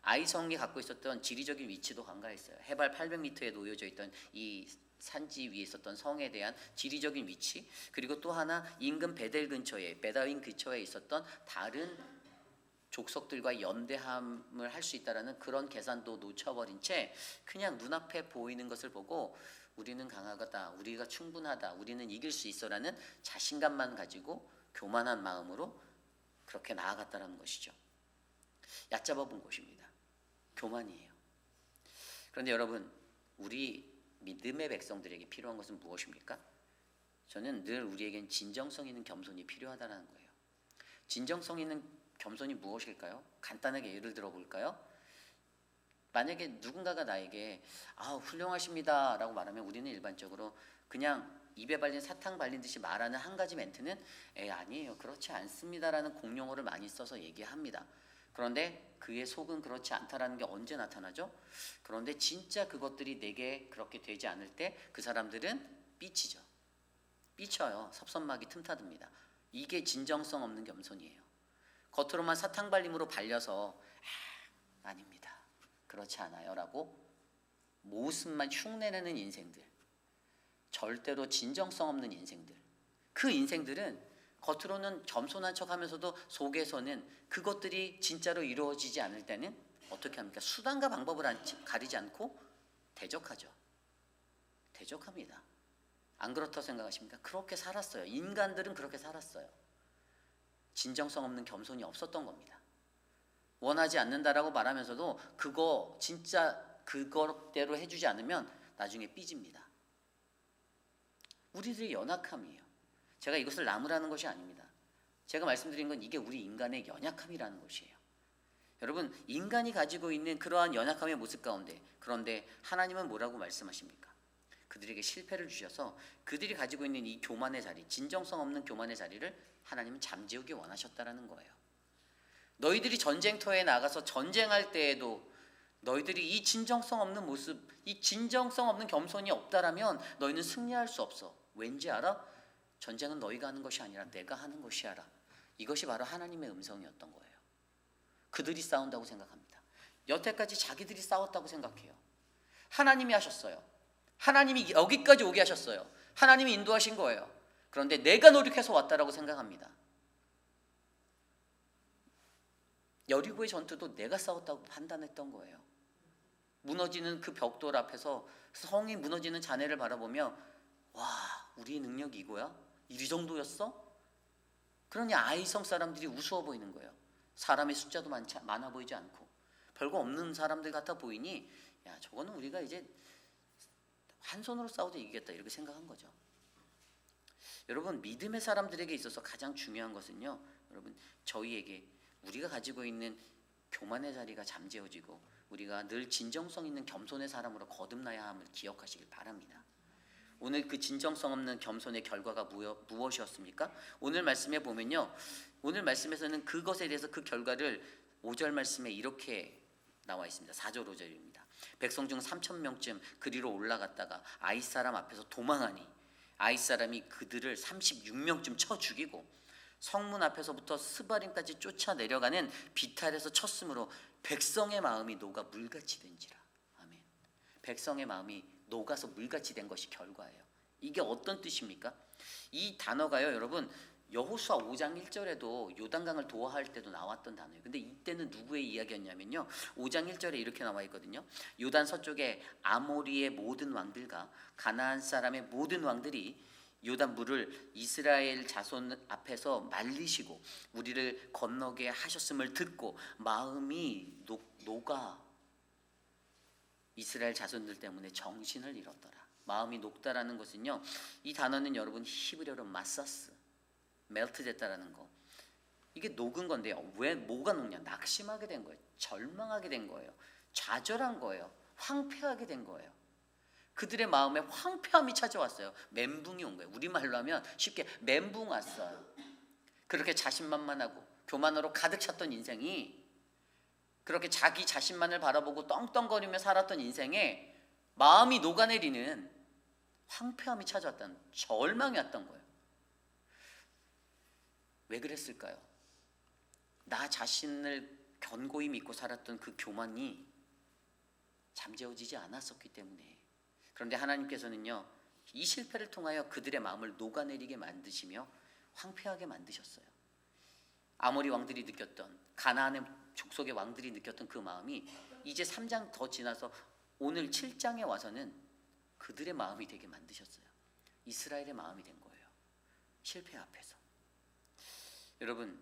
아이성이 갖고 있었던 지리적인 위치도 간과했어요. 해발 800m에 놓여져 있던 이 산지 위에 있었던 성에 대한 지리적인 위치, 그리고 또 하나 인근 베델 근처에, 베다윈 근처에 있었던 다른 족속들과 연대함을 할 수 있다라는 그런 계산도 놓쳐버린 채 그냥 눈앞에 보이는 것을 보고 우리는 강하다, 우리가 충분하다, 우리는 이길 수 있어라는 자신감만 가지고 교만한 마음으로 그렇게 나아갔다라는 것이죠. 얕잡아 본 것입니다. 교만이에요. 그런데 여러분, 우리 믿음의 백성들에게 필요한 것은 무엇입니까? 저는 늘 우리에겐 진정성 있는 겸손이 필요하다는 거예요. 진정성 있는 겸손이 무엇일까요? 간단하게 예를 들어 볼까요? 만약에 누군가가 나에게 훌륭하십니다 라고 말하면 우리는 일반적으로 그냥 입에 발린 사탕 발린 듯이 말하는 한 가지 멘트는 아니에요, 그렇지 않습니다 라는 공용어를 많이 써서 얘기합니다. 그런데 그의 속은 그렇지 않다라는 게 언제 나타나죠? 그런데 진짜 그것들이 내게 그렇게 되지 않을 때 그 사람들은 삐치죠. 삐쳐요. 섭섭막이 틈타듭니다. 이게 진정성 없는 겸손이에요. 겉으로만 사탕 발림으로 발려서 아닙니다, 그렇지 않아요 라고 모습만 흉내내는 인생들, 절대로 진정성 없는 인생들, 그 인생들은 겉으로는 겸손한 척하면서도 속에서는 그것들이 진짜로 이루어지지 않을 때는 어떻게 합니까? 수단과 방법을 가리지 않고 대적하죠. 대적합니다. 안 그렇다고 생각하십니까? 그렇게 살았어요. 인간들은 그렇게 살았어요. 진정성 없는 겸손이 없었던 겁니다. 원하지 않는다라고 말하면서도 그거 진짜 그거대로 해주지 않으면 나중에 삐집니다. 우리들의 연약함이에요. 제가 이것을 나무라는 것이 아닙니다. 제가 말씀드린 건 이게 우리 인간의 연약함이라는 것이에요. 여러분, 인간이 가지고 있는 그러한 연약함의 모습 가운데, 그런데 하나님은 뭐라고 말씀하십니까? 그들에게 실패를 주셔서 그들이 가지고 있는 이 교만의 자리, 진정성 없는 교만의 자리를 하나님은 잠재우기 원하셨다라는 거예요. 너희들이 전쟁터에 나가서 전쟁할 때에도 너희들이 이 진정성 없는 모습, 이 진정성 없는 겸손이 없다라면 너희는 승리할 수 없어. 왠지 알아? 전쟁은 너희가 하는 것이 아니라 내가 하는 것이야라. 이것이 바로 하나님의 음성이었던 거예요. 그들이 싸운다고 생각합니다. 여태까지 자기들이 싸웠다고 생각해요. 하나님이 하셨어요. 하나님이 여기까지 오게 하셨어요. 하나님이 인도하신 거예요. 그런데 내가 노력해서 왔다라고 생각합니다. 여리고의 전투도 내가 싸웠다고 판단했던 거예요. 무너지는 그 벽돌 앞에서 성이 무너지는 자네를 바라보며 와, 우리의 능력이 이거야? 이 정도였어? 그러니 아이성 사람들이 우스워 보이는 거예요. 사람의 숫자도 많아 보이지 않고 별거 없는 사람들 같아 보이니 야, 저거는 우리가 이제 한 손으로 싸워도 이기겠다 이렇게 생각한 거죠. 여러분, 믿음의 사람들에게 있어서 가장 중요한 것은요, 여러분, 저희에게 우리가 가지고 있는 교만의 자리가 잠재워지고 우리가 늘 진정성 있는 겸손의 사람으로 거듭나야 함을 기억하시길 바랍니다. 오늘 그 진정성 없는 겸손의 결과가 무엇이었습니까? 오늘 말씀에 보면요, 오늘 말씀에서는 그것에 대해서 그 결과를 5절 말씀에 이렇게 나와 있습니다. 4절 5절입니다. 백성 중 3,000명쯤 그리로 올라갔다가 아이 사람 앞에서 도망하니 아이 사람이 그들을 36명쯤 쳐 죽이고 성문 앞에서부터 스바림까지 쫓아 내려가는 비탈에서 쳤으므로 백성의 마음이 녹아 물같이 된지라. 아멘. 백성의 마음이 녹아서 물같이 된 것이 결과예요. 이게 어떤 뜻입니까? 이 단어가요, 여러분, 여호수아 5장 1절에도 요단강을 도하할 때도 나왔던 단어예요. 근데 이때는 누구의 이야기였냐면요, 5장 1절에 이렇게 나와 있거든요. 요단 서쪽에 아모리의 모든 왕들과 가나안 사람의 모든 왕들이 요단 물을 이스라엘 자손 앞에서 말리시고 우리를 건너게 하셨음을 듣고 마음이 녹아 이스라엘 자손들 때문에 정신을 잃었더라. 마음이 녹다라는 것은요, 이 단어는 여러분 히브리어로 마사스, 멜트 됐다라는 거. 이게 녹은 건데요. 왜 뭐가 녹냐? 낙심하게 된 거예요. 절망하게 된 거예요. 좌절한 거예요. 황폐하게 된 거예요. 그들의 마음에 황폐함이 찾아왔어요. 멘붕이 온 거예요. 우리말로 하면 쉽게 멘붕 왔어요. 그렇게 자신만만하고 교만으로 가득 찼던 인생이, 그렇게 자기 자신만을 바라보고 떵떵거리며 살았던 인생에 마음이 녹아내리는 황폐함이 찾아왔다는, 절망이 왔던 거예요. 왜 그랬을까요? 나 자신을 견고히 믿고 살았던 그 교만이 잠재워지지 않았었기 때문에. 그런데 하나님께서는요, 이 실패를 통하여 그들의 마음을 녹아내리게 만드시며 황폐하게 만드셨어요. 아모리 왕들이 느꼈던, 가나안의 족속의 왕들이 느꼈던 그 마음이 이제 3장 더 지나서 오늘 7장에 와서는 그들의 마음이 되게 만드셨어요. 이스라엘의 마음이 된 거예요. 실패 앞에서. 여러분,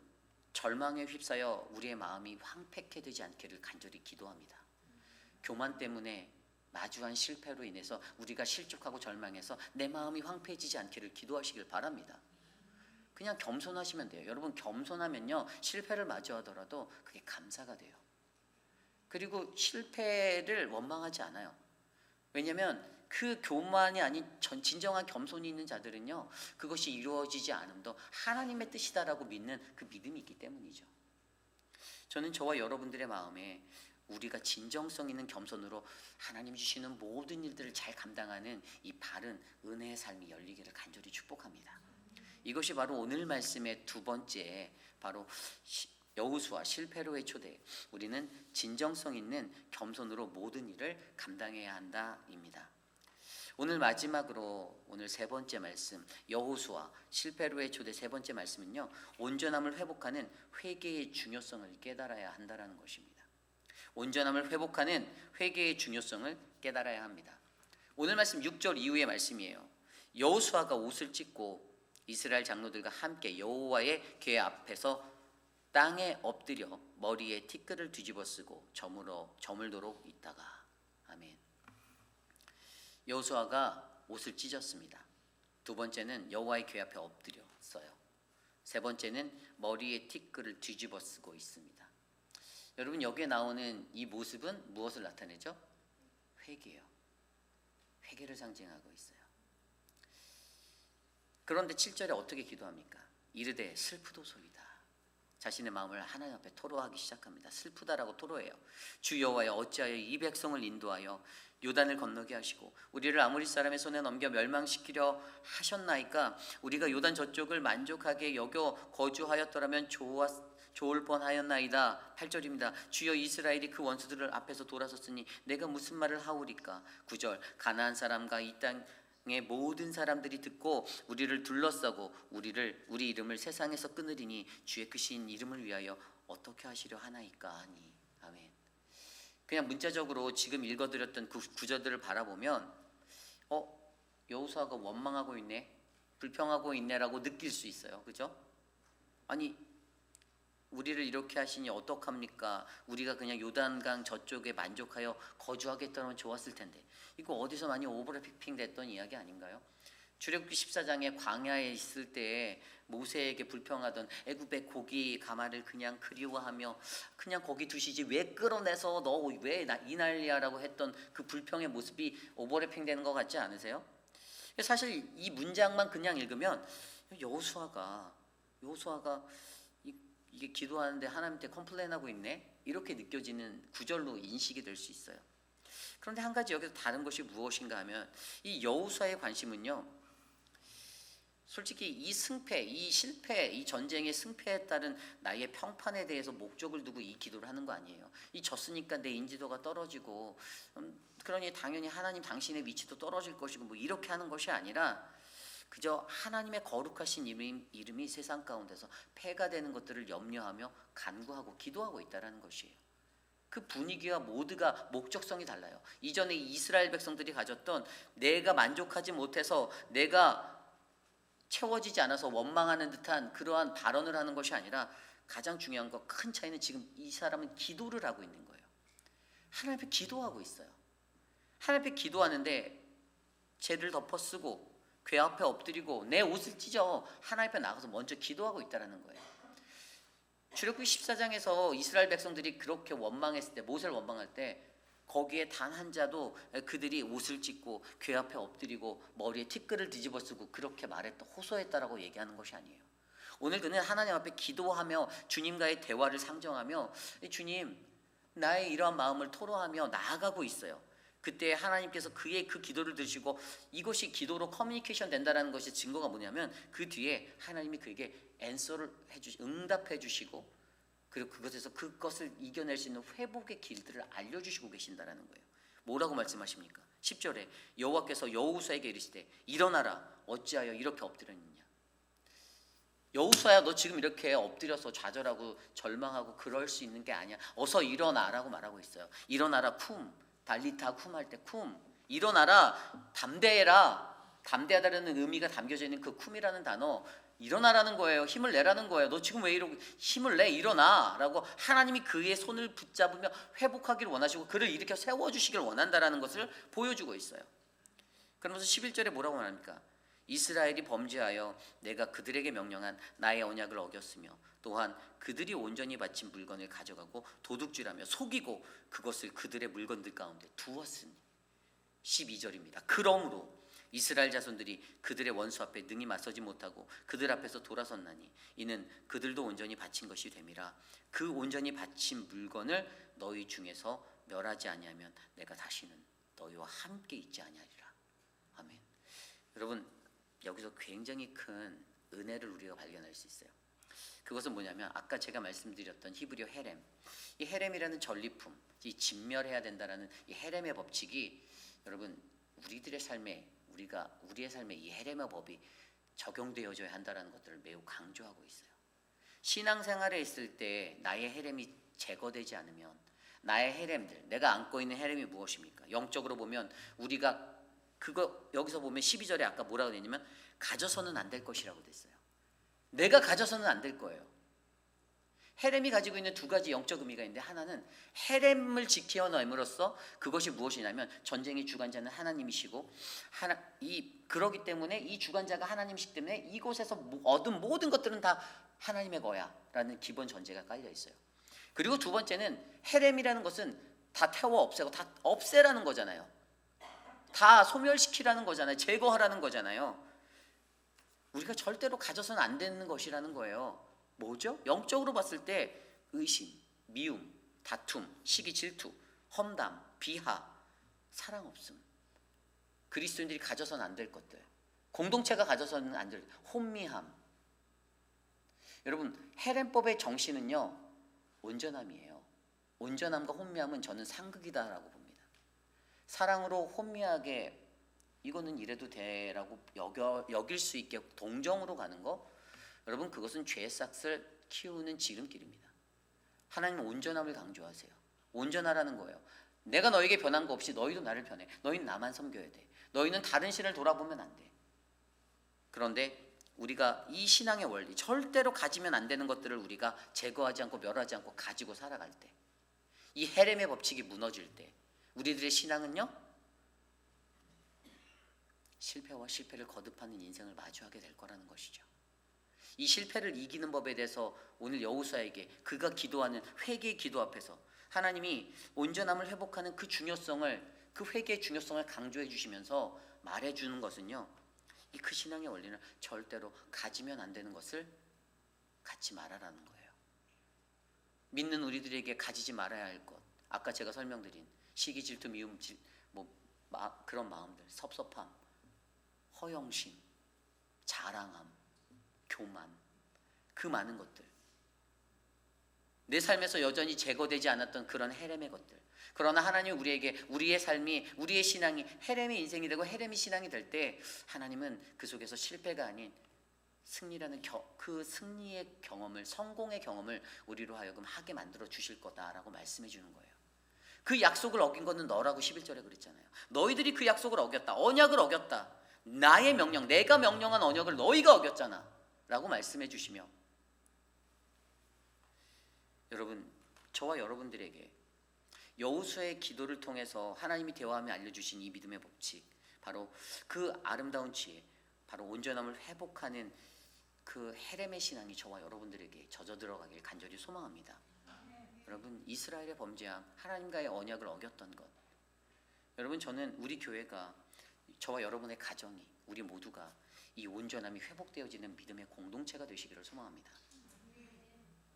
절망에 휩싸여 우리의 마음이 황폐케 되지 않기를 간절히 기도합니다. 교만 때문에 마주한 실패로 인해서 우리가 실족하고 절망해서 내 마음이 황폐해지지 않기를 기도하시길 바랍니다. 그냥 겸손하시면 돼요. 여러분, 겸손하면요, 실패를 마주하더라도 그게 감사가 돼요. 그리고 실패를 원망하지 않아요. 왜냐하면 그 교만이 아닌 진정한 겸손이 있는 자들은요, 그것이 이루어지지 않음도 하나님의 뜻이다라고 믿는 그 믿음이 있기 때문이죠. 저는 저와 여러분들의 마음에 우리가 진정성 있는 겸손으로 하나님 주시는 모든 일들을 잘 감당하는 이 바른 은혜의 삶이 열리기를 간절히 축복합니다. 이것이 바로 오늘 말씀의 두 번째, 바로 여호수아 실패로의 초대, 우리는 진정성 있는 겸손으로 모든 일을 감당해야 한다입니다. 오늘 마지막으로 오늘 세 번째 말씀, 여호수아 실패로의 초대 세 번째 말씀은요, 온전함을 회복하는 회개의 중요성을 깨달아야 한다라는 것입니다. 온전함을 회복하는 회개의 중요성을 깨달아야 합니다. 오늘 말씀 6절 이후의 말씀이에요. 여호수아가 옷을 찢고 이스라엘 장로들과 함께 여호와의 궤 앞에서 땅에 엎드려 머리에 티끌을 뒤집어 쓰고 저물도록 있다가. 아멘. 여호수아가 옷을 찢었습니다. 두 번째는 여호와의 궤 앞에 엎드렸어요. 세 번째는 머리에 티끌을 뒤집어 쓰고 있습니다. 여러분, 여기에 나오는 이 모습은 무엇을 나타내죠? 회개요. 회개를 상징하고 있어요. 그런데 7절에 어떻게 기도합니까? 이르되 슬프도소이다. 자신의 마음을 하나님 앞에 토로하기 시작합니다. 슬프다라고 토로해요. 주 여호와여, 어찌하여 이 백성을 인도하여 요단을 건너게 하시고 우리를 아모리 사람의 손에 넘겨 멸망시키려 하셨나이까? 우리가 요단 저쪽을 만족하게 여겨 거주하였더라면 좋을 뻔하였나이다. 8절입니다. 주여, 이스라엘이 그 원수들을 앞에서 돌아섰으니 내가 무슨 말을 하오리까? 9절. 가나안 사람과 이 땅의 모든 사람들이 듣고 우리를 둘러싸고 우리 이름을 세상에서 끊으리니 주의 크신 이름을 위하여 어떻게 하시려 하나이까 하니. 아멘. 그냥 문자적으로 지금 읽어드렸던 그 구절들을 바라보면 여호수아가 원망하고 있네, 불평하고 있네라고 느낄 수 있어요. 그죠? 아니, 우리를 이렇게 하시니 어떡합니까? 우리가 그냥 요단강 저쪽에 만족하여 거주하겠다면 좋았을 텐데. 이거 어디서 많이 오버래핑 됐던 이야기 아닌가요? 출애굽기 14장에 광야에 있을 때 모세에게 불평하던 애굽의 고기 가마를 그냥 그리워하며 그냥 거기 두시지 왜 끌어내서 너 왜 이 난리야라고 했던 그 불평의 모습이 오버래핑 되는 것 같지 않으세요? 사실 이 문장만 그냥 읽으면 여호수아가 이게 기도하는데 하나님한테 컴플레인하고 있네, 이렇게 느껴지는 구절로 인식이 될 수 있어요. 그런데 한 가지 여기서 다른 것이 무엇인가 하면 이 여호수아의 관심은요, 솔직히 이 승패, 이 실패, 이 전쟁의 승패에 따른 나의 평판에 대해서 목적을 두고 이 기도를 하는 거 아니에요. 이 졌으니까 내 인지도가 떨어지고 그러니 당연히 하나님 당신의 위치도 떨어질 것이고 뭐 이렇게 하는 것이 아니라 그저 하나님의 거룩하신 이름이 세상 가운데서 폐가 되는 것들을 염려하며 간구하고 기도하고 있다는 것이에요. 그 분위기와 모두가 목적성이 달라요. 이전에 이스라엘 백성들이 가졌던 내가 만족하지 못해서 내가 채워지지 않아서 원망하는 듯한 그러한 발언을 하는 것이 아니라 가장 중요한 거, 큰 차이는 지금 이 사람은 기도를 하고 있는 거예요. 하나님 앞에 기도하고 있어요. 하나님 앞에 기도하는데 죄를 덮어쓰고 궤 앞에 엎드리고 내 옷을 찢어 하나님 앞에 나가서 먼저 기도하고 있다는 거예요. 출애굽기 14장에서 이스라엘 백성들이 그렇게 원망했을 때, 모세를 원망할 때 거기에 단 한 자도 그들이 옷을 찢고 궤 앞에 엎드리고 머리에 티끌을 뒤집어 쓰고 그렇게 말했다, 호소했다라고 얘기하는 것이 아니에요. 오늘 그는 하나님 앞에 기도하며 주님과의 대화를 상정하며 주님, 나의 이러한 마음을 토로하며 나아가고 있어요. 그때 하나님께서 그의 그 기도를 들으시고 이것이 기도로 커뮤니케이션 된다는 것의 증거가 뭐냐면 그 뒤에 하나님이 그에게 응답해 주시고 그리고 그것을 이겨낼 수 있는 회복의 길들을 알려주시고 계신다는 거예요. 뭐라고 말씀하십니까? 10절에 여호와께서 여호수아에게 이르시되 일어나라, 어찌하여 이렇게 엎드렸느냐. 여호수아야, 너 지금 이렇게 엎드려서 좌절하고 절망하고 그럴 수 있는 게 아니야. 어서 일어나라고 말하고 있어요. 일어나라, 쿰, 달리타 쿰 할 때 쿰, 일어나라, 담대해라. 담대하다는 의미가 담겨져 있는 그 쿰이라는 단어, 일어나라는 거예요. 힘을 내라는 거예요. 너 지금 왜 이러고, 힘을 내, 일어나라고 하나님이 그의 손을 붙잡으며 회복하기를 원하시고 그를 일으켜 세워주시기를 원한다라는 것을 보여주고 있어요. 그러면서 11절에 뭐라고 말합니까? 이스라엘이 범죄하여 내가 그들에게 명령한 나의 언약을 어겼으며 또한 그들이 온전히 바친 물건을 가져가고 도둑질하며 속이고 그것을 그들의 물건들 가운데 두었으니. 12절입니다. 그러므로 이스라엘 자손들이 그들의 원수 앞에 능히 맞서지 못하고 그들 앞에서 돌아섰나니 이는 그들도 온전히 바친 것이 됨이라. 그 온전히 바친 물건을 너희 중에서 멸하지 아니하면 내가 다시는 너희와 함께 있지 아니하리라. 아멘. 여러분, 여기서 굉장히 큰 은혜를 우리가 발견할 수 있어요. 그것은 뭐냐면 아까 제가 말씀드렸던 히브리어 헤렘, 이 헤렘이라는 전리품, 이 진멸해야 된다라는 이 헤렘의 법칙이 여러분 우리의 삶에 이 헤렘의 법이 적용되어져야 한다는 것들을 매우 강조하고 있어요. 신앙생활에 있을 때 나의 헤렘이 제거되지 않으면 나의 헤렘들, 내가 안고 있는 헤렘이 무엇입니까? 영적으로 보면 우리가 그거 여기서 보면 12절에 아까 뭐라고 되냐면 가져서는 안 될 것이라고 됐어요. 내가 가져서는 안 될 거예요. 헤렘이 가지고 있는 두 가지 영적 의미가 있는데, 하나는 헤렘을 지켜냄으로써 그것이 무엇이냐면 전쟁의 주관자는 하나님이시고, 그러기 때문에 이 주관자가 하나님이시기 때문에 이곳에서 얻은 모든 것들은 다 하나님의 거야 라는 기본 전제가 깔려 있어요. 그리고 두 번째는 헤렘이라는 것은 다 태워 없애고, 다 없애라는 거잖아요. 다 소멸시키라는 거잖아요. 제거하라는 거잖아요. 우리가 절대로 가져서는 안 되는 것이라는 거예요. 뭐죠? 영적으로 봤을 때 의심, 미움, 다툼, 시기, 질투, 험담, 비하, 사랑 없음, 그리스도인들이 가져서는 안 될 것들, 공동체가 가져서는 안 될 혼미함. 여러분, 헤렘법의 정신은요, 온전함이에요. 온전함과 혼미함은 저는 상극이다라고 봅니다. 사랑으로 혼미하게 이거는 이래도 돼라고 여길 수 있게 동정으로 가는 거, 여러분, 그것은 죄의 싹을 키우는 지름길입니다. 하나님은 온전함을 강조하세요. 온전하라는 거예요. 내가 너에게 변한 거 없이 너희도 나를 변해. 너희는 나만 섬겨야 돼. 너희는 다른 신을 돌아보면 안 돼. 그런데 우리가 이 신앙의 원리, 절대로 가지면 안 되는 것들을 우리가 제거하지 않고 멸하지 않고 가지고 살아갈 때, 이 헤렘의 법칙이 무너질 때 우리들의 신앙은요, 실패와 실패를 거듭하는 인생을 마주하게 될 거라는 것이죠. 이 실패를 이기는 법에 대해서 오늘 여호수아에게 그가 기도하는 회개의 기도 앞에서 하나님이 온전함을 회복하는 그 중요성을, 그 회개의 중요성을 강조해 주시면서 말해 주는 것은요, 이 그 신앙의 원리는 절대로 가지면 안 되는 것을 갖지 말아라는 거예요. 믿는 우리들에게 가지지 말아야 할 것, 아까 제가 설명드린 시기, 질투, 미움, 그런 마음들, 섭섭함, 허영심, 자랑함, 교만, 그 많은 것들, 내 삶에서 여전히 제거되지 않았던 그런 헤렘의 것들. 그러나 하나님이 우리에게 우리의 삶이, 우리의 신앙이 헤렘의 인생이 되고 헤렘의 신앙이 될 때, 하나님은 그 속에서 실패가 아닌 승리라는 그 승리의 경험을, 성공의 경험을 우리로 하여금 하게 만들어 주실 거다라고 말씀해 주는 거예요. 그 약속을 어긴 거는 너라고 11절에 그랬잖아요. 너희들이 그 약속을 어겼다, 언약을 어겼다, 나의 명령, 내가 명령한 언약을 너희가 어겼잖아 라고 말씀해 주시며, 여러분, 저와 여러분들에게 여호수아의 기도를 통해서 하나님이 대화하며 알려주신 이 믿음의 법칙, 바로 그 아름다운 지혜, 바로 온전함을 회복하는 그 헤렘의 신앙이 저와 여러분들에게 젖어 들어가길 간절히 소망합니다. 여러분, 이스라엘의 범죄함, 하나님과의 언약을 어겼던 것, 여러분, 저는 우리 교회가, 저와 여러분의 가정이, 우리 모두가 이 온전함이 회복되어지는 믿음의 공동체가 되시기를 소망합니다.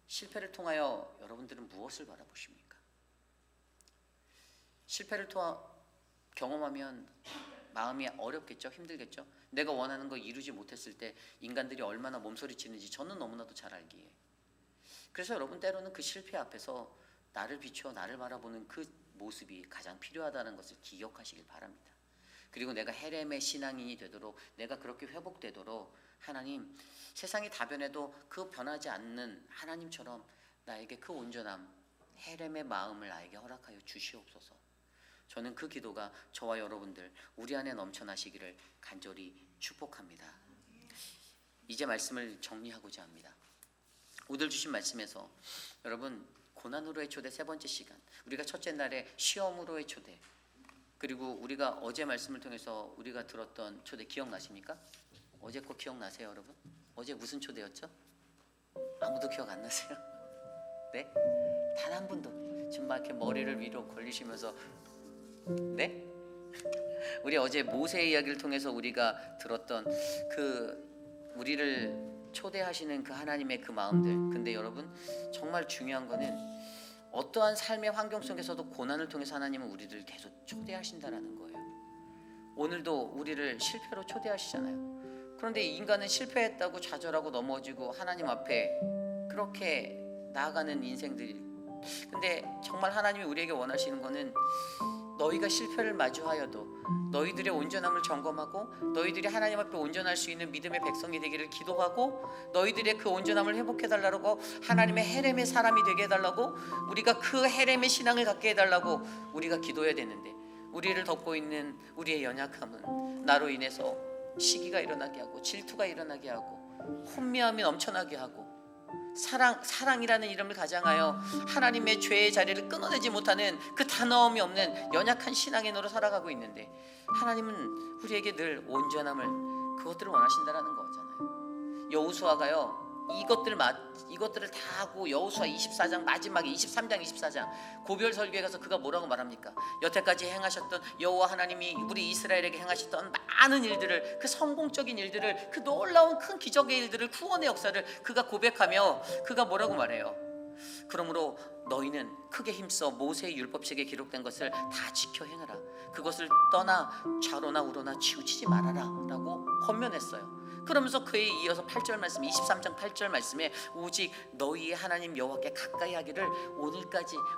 실패를 통하여 여러분들은 무엇을 바라보십니까? 실패를 경험하면 마음이 어렵겠죠? 힘들겠죠? 내가 원하는 거 이루지 못했을 때 인간들이 얼마나 몸소리치는지 저는 너무나도 잘 알기에, 그래서 여러분, 때로는 그 실패 앞에서 나를 비추어 나를 바라보는 그 모습이 가장 필요하다는 것을 기억하시길 바랍니다. 그리고 내가 헤렘의 신앙인이 되도록, 내가 그렇게 회복되도록 하나님, 세상이 다 변해도 그 변하지 않는 하나님처럼 나에게 그 온전함, 헤렘의 마음을 나에게 허락하여 주시옵소서. 저는 그 기도가 저와 여러분들 우리 안에 넘쳐나시기를 간절히 축복합니다. 이제 말씀을 정리하고자 합니다. 오늘 주신 말씀에서 여러분, 고난으로의 초대 세 번째 시간, 우리가 첫째 날에 시험으로의 초대, 그리고 우리가 어제 말씀을 통해서 우리가 들었던 초대 기억나십니까? 어제 거 기억나세요, 여러분? 어제 무슨 초대였죠? 아무도 기억 안 나세요? 네? 단 한 분도 정말 이렇게 머리를 위로 걸리시면서, 네? 우리 어제 모세 이야기를 통해서 우리가 들었던 그 우리를 초대하시는 그 하나님의 그 마음들. 근데 여러분, 정말 중요한 거는 어떠한 삶의 환경 속에서도 고난을 통해서 하나님은 우리를 계속 초대하신다라는 거예요. 오늘도 우리를 실패로 초대하시잖아요. 그런데 인간은 실패했다고 좌절하고 넘어지고 하나님 앞에 그렇게 나아가는 인생들이, 근데 정말 하나님이 우리에게 원하시는 거는 너희가 실패를 마주하여도 너희들의 온전함을 점검하고 너희들이 하나님 앞에 온전할 수 있는 믿음의 백성이 되기를 기도하고, 너희들의 그 온전함을 회복해달라고, 하나님의 헤렘의 사람이 되게 해달라고, 우리가 그 헤렘의 신앙을 갖게 해달라고 우리가 기도해야 되는데, 우리를 덮고 있는 우리의 연약함은 나로 인해서 시기가 일어나게 하고 질투가 일어나게 하고 혼미함이 넘쳐나게 하고 사랑이라는 이름을 가장하여 하나님의 죄의 자리를 끊어내지 못하는 그 단어음이 없는 연약한 신앙의 노로 살아가고 있는데, 하나님은 우리에게 늘 온전함을, 그것들을 원하신다라는 거잖아요. 여호수아가요, 이것들을 다 하고 여호수아 24장 마지막에 23장 24장 고별 설교에 가서 그가 뭐라고 말합니까? 여태까지 행하셨던 여호와 하나님이 우리 이스라엘에게 행하셨던 많은 일들을, 그 성공적인 일들을, 그 놀라운 큰 기적의 일들을, 구원의 역사를 그가 고백하며 그가 뭐라고 말해요? 그러므로 너희는 크게 힘써 모세의 율법책에 기록된 것을 다 지켜 행하라. 그것을 떠나 좌로나 우로나 치우치지 말아라 라고 권면했어요. 그러면서 그에 이어서 8절 말씀, 23장 8절 말씀에 오직 너희의 하나님 여호와께 가까이 하기를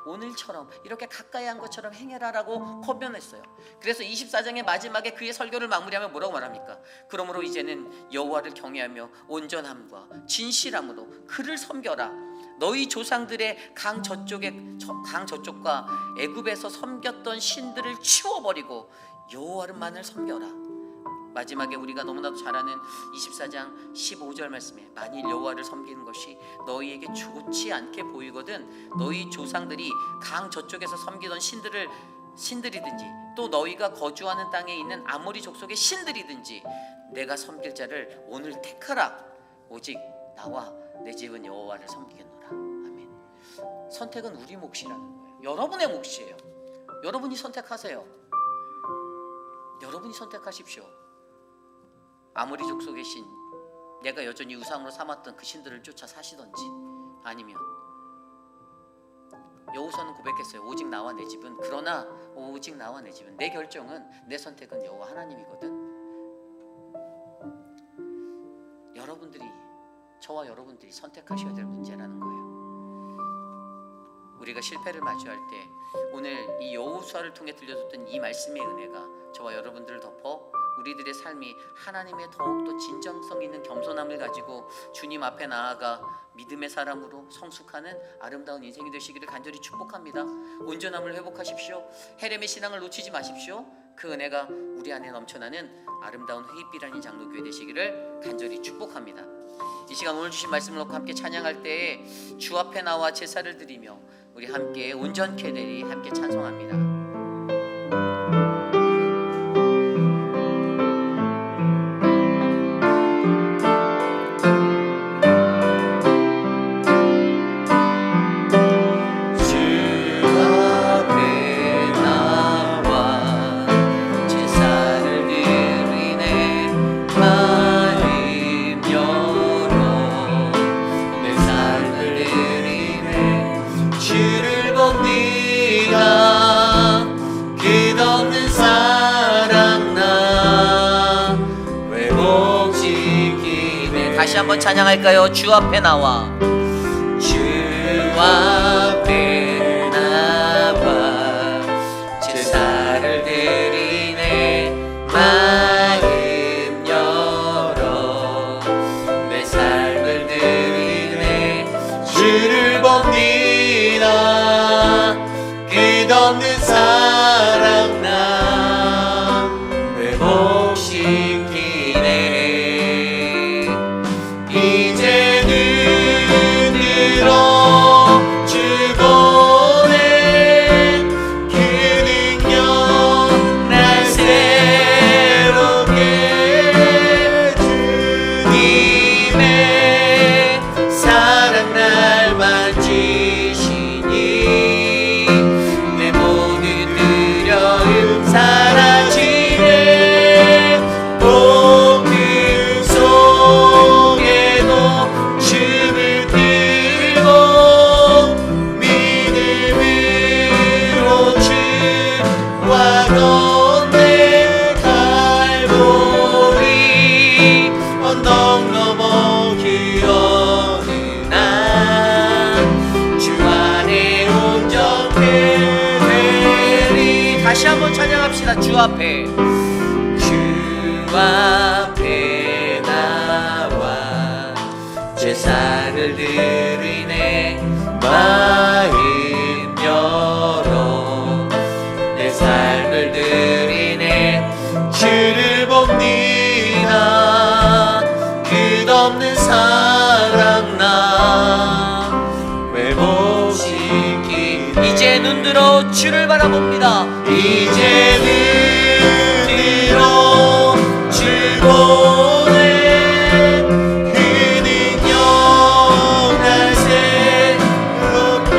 오늘처럼 이렇게 가까이 한 것처럼 행해라라고 권면했어요. 그래서 24장의 마지막에 그의 설교를 마무리하며 뭐라고 말합니까? 그러므로 이제는 여호와를 경외하며 온전함과 진실함으로 그를 섬겨라. 너희 조상들의 강 저쪽과 애굽에서 섬겼던 신들을 치워버리고 여호와만을 섬겨라. 마지막에 우리가 너무나도 잘 아는 24장 15절 말씀에 만일 여호와를 섬기는 것이 너희에게 좋지 않게 보이거든 너희 조상들이 강 저쪽에서 섬기던 신들이든지 또 너희가 거주하는 땅에 있는 아모리 족속의 신들이든지 내가 섬길 자를 오늘 택하라. 오직 나와 내 집은 여호와를 섬기겠노라. 아멘. 선택은 우리 몫이라는 거예요. 여러분의 몫이에요. 여러분이 선택하세요. 여러분이 선택하십시오. 아모리 족속의 신, 내가 여전히 우상으로 삼았던 그 신들을 쫓아 사시던지, 아니면 여호수아는 고백했어요. 오직 나와 내 집은, 그러나 오직 나와 내 집은, 내 결정은, 내 선택은 여호와 하나님이거든. 저와 여러분들이 선택하셔야 될 문제라는 거예요. 우리가 실패를 마주할 때 오늘 이 여호수아를 통해 들려줬던 이 말씀의 은혜가 저와 여러분들을 덮어 우리들의 삶이 하나님의 더욱더 진정성 있는 겸손함을 가지고 주님 앞에 나아가 믿음의 사람으로 성숙하는 아름다운 인생이 되시기를 간절히 축복합니다. 온전함을 회복하십시오. 헤렘의 신앙을 놓치지 마십시오. 그 은혜가 우리 안에 넘쳐나는 아름다운 회입비라는 장로교회 되시기를 간절히 축복합니다. 이 시간 오늘 주신 말씀을 놓고 함께 찬양할 때에 주 앞에 나와 제사를 드리며 우리 함께 온전케 되리 함께 찬송합니다. 다시 한번 찬양할까요? 주 앞에 나와, 주 앞에 나와 제사를 드리네. 마음 열어 내 삶을 드리네. 주를 봅니다. 끝없는 사랑 나 회복시키네. 이제 눈으로 주보네. 그 능력 날 새롭게 주님의 사랑 날 만지시니 내 모든 두려움 사라지네. 봄 춤을 들고 믿음으로 주와 건네 갈보리 언덕 넘어 그 어느 날 주 안에 온전케 되리. 다시 한번 찬양합시다. 주 앞에, 주 앞에 나와 제사를 드리네. 마음 열어 내 삶을 드리네. 주를 봅니다. 끝없는 사랑 나 주를 바라봅니다. 이제는 뒤로 주보내 그 능력 날 새롭게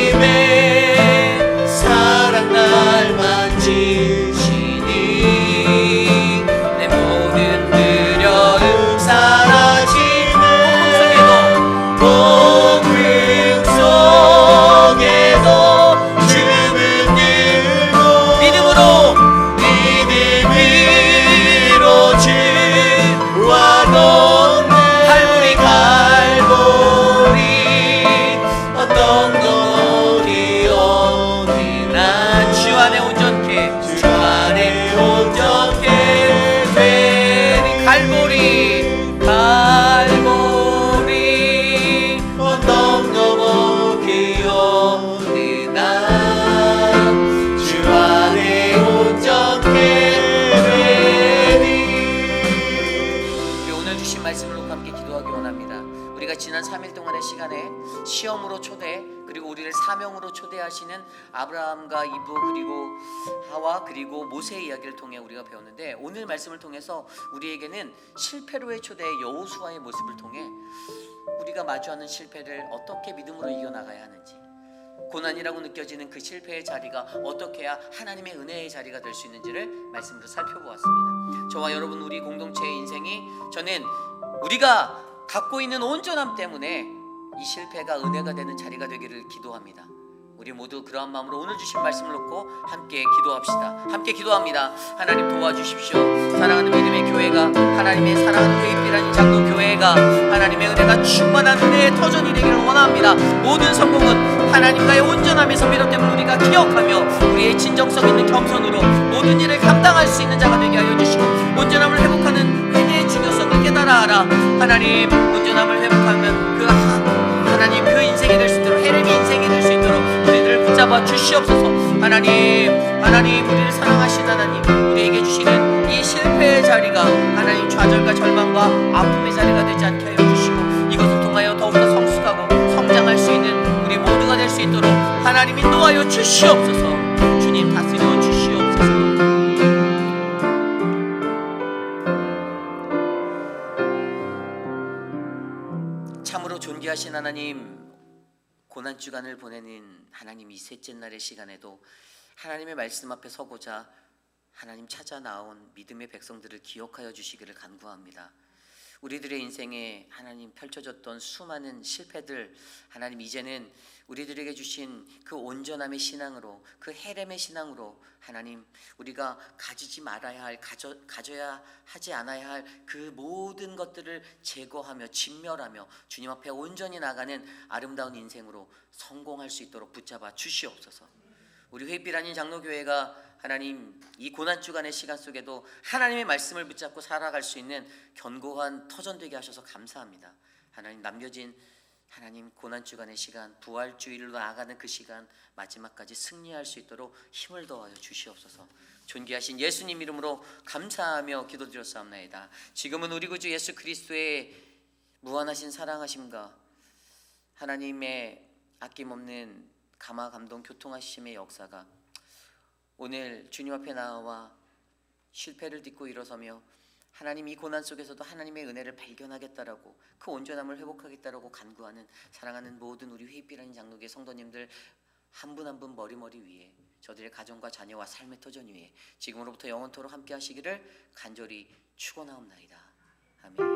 주님의 사랑 날 만지시니 내 모든 두려움 사라지네 속에도 폭풍 속에도 주는 들고 믿음으로 주와 동네 갈보리 어떤 어디 나 주 안에 온전케 주 안에 온전케 되리 갈보리 언덕 넘어 기어오는 나주 안에 온전케 되리. 우리 오늘 주신 말씀을 놓고 함께 기도하기 원합니다. 우리가 지난 3일 동안의 시간에 시험으로 초대 그리고 우리를 사명으로 초대하시는 아브라함과 이브 그리고 하와 그리고 모세의 이야기를 통해 우리가 배웠는데 오늘 말씀을 통해서 우리에게는 실패로의 초대 여호수아의 모습을 통해 우리가 마주하는 실패를 어떻게 믿음으로 이겨나가야 하는지 고난이라고 느껴지는 그 실패의 자리가 어떻게 해야 하나님의 은혜의 자리가 될 수 있는지를 말씀으로 살펴보았습니다. 저와 여러분 우리 공동체의 인생이 저는 우리가 갖고 있는 온전함 때문에 이 실패가 은혜가 되는 자리가 되기를 기도합니다. 우리 모두 그러한 마음으로 오늘 주신 말씀을 놓고 함께 기도합시다. 함께 기도합니다. 하나님 도와주십시오. 사랑하는 믿음의 교회가 하나님의 사랑하는 회입이라는 장로교회가 하나님의 은혜가 충만한 은혜의 터전이 되기를 원합니다. 모든 성공은 하나님과의 온전함에서 비롯됨을 우리가 기억하며 우리의 진정성 있는 겸손으로 모든 일을 감당할 수 있는 자가 되게 하여 주시고 온전함을 회복하는 회개의 중요성을 깨달아 알아 하나님 온전함을 회복하면 하나님 그 인생이 될 수 있도록 헤렘이 인생이 될 수 있도록 우리들을 붙잡아 주시옵소서. 하나님 우리를 사랑하신 하나님 우리에게 주시는 이 실패의 자리가 하나님 좌절과 절망과 아픔의 자리가 되지 않게 하여 주시고 이것을 통하여 더욱더 성숙하고 성장할 수 있는 우리 모두가 될 수 있도록 하나님 인도하여 주시옵소서. 주님 다스려 주시옵소서. 참으로 존귀하신 하나님 고난주간을 보내는 하나님 이 셋째 날의 시간에도 하나님의 말씀 앞에 서고자 하나님 찾아 나온 믿음의 백성들을 기억하여 주시기를 간구합니다. 우리들의 인생에 하나님 펼쳐졌던 수많은 실패들 하나님 이제는 우리들에게 주신 그 온전함의 신앙으로 그 헤렘의 신앙으로 하나님 우리가 가지지 말아야 할 가져야 하지 않아야 할 그 모든 것들을 제거하며 진멸하며 주님 앞에 온전히 나가는 아름다운 인생으로 성공할 수 있도록 붙잡아 주시옵소서. 우리 회빛 장로교회가 하나님 이 고난주간의 시간 속에도 하나님의 말씀을 붙잡고 살아갈 수 있는 견고한 터전되게 하셔서 감사합니다. 하나님 남겨진 하나님 고난주간의 시간 부활주일로 나아가는 그 시간 마지막까지 승리할 수 있도록 힘을 더하여 주시옵소서. 존귀하신 예수님 이름으로 감사하며 기도드렸사옵나이다. 지금은 우리 구주 예수 그리스도의 무한하신 사랑하심과 하나님의 아낌없는 감화 감동 교통하심의 역사가 오늘 주님 앞에 나와 실패를 딛고 일어서며 하나님 이 고난 속에서도 하나님의 은혜를 발견하겠다라고 그 온전함을 회복하겠다라고 간구하는 사랑하는 모든 우리 회입비라는 장로교회 성도님들 한 분 한 분 머리머리 위에 저들의 가정과 자녀와 삶의 터전 위에 지금으로부터 영원토록 함께 하시기를 간절히 축원하옵나이다. 아멘.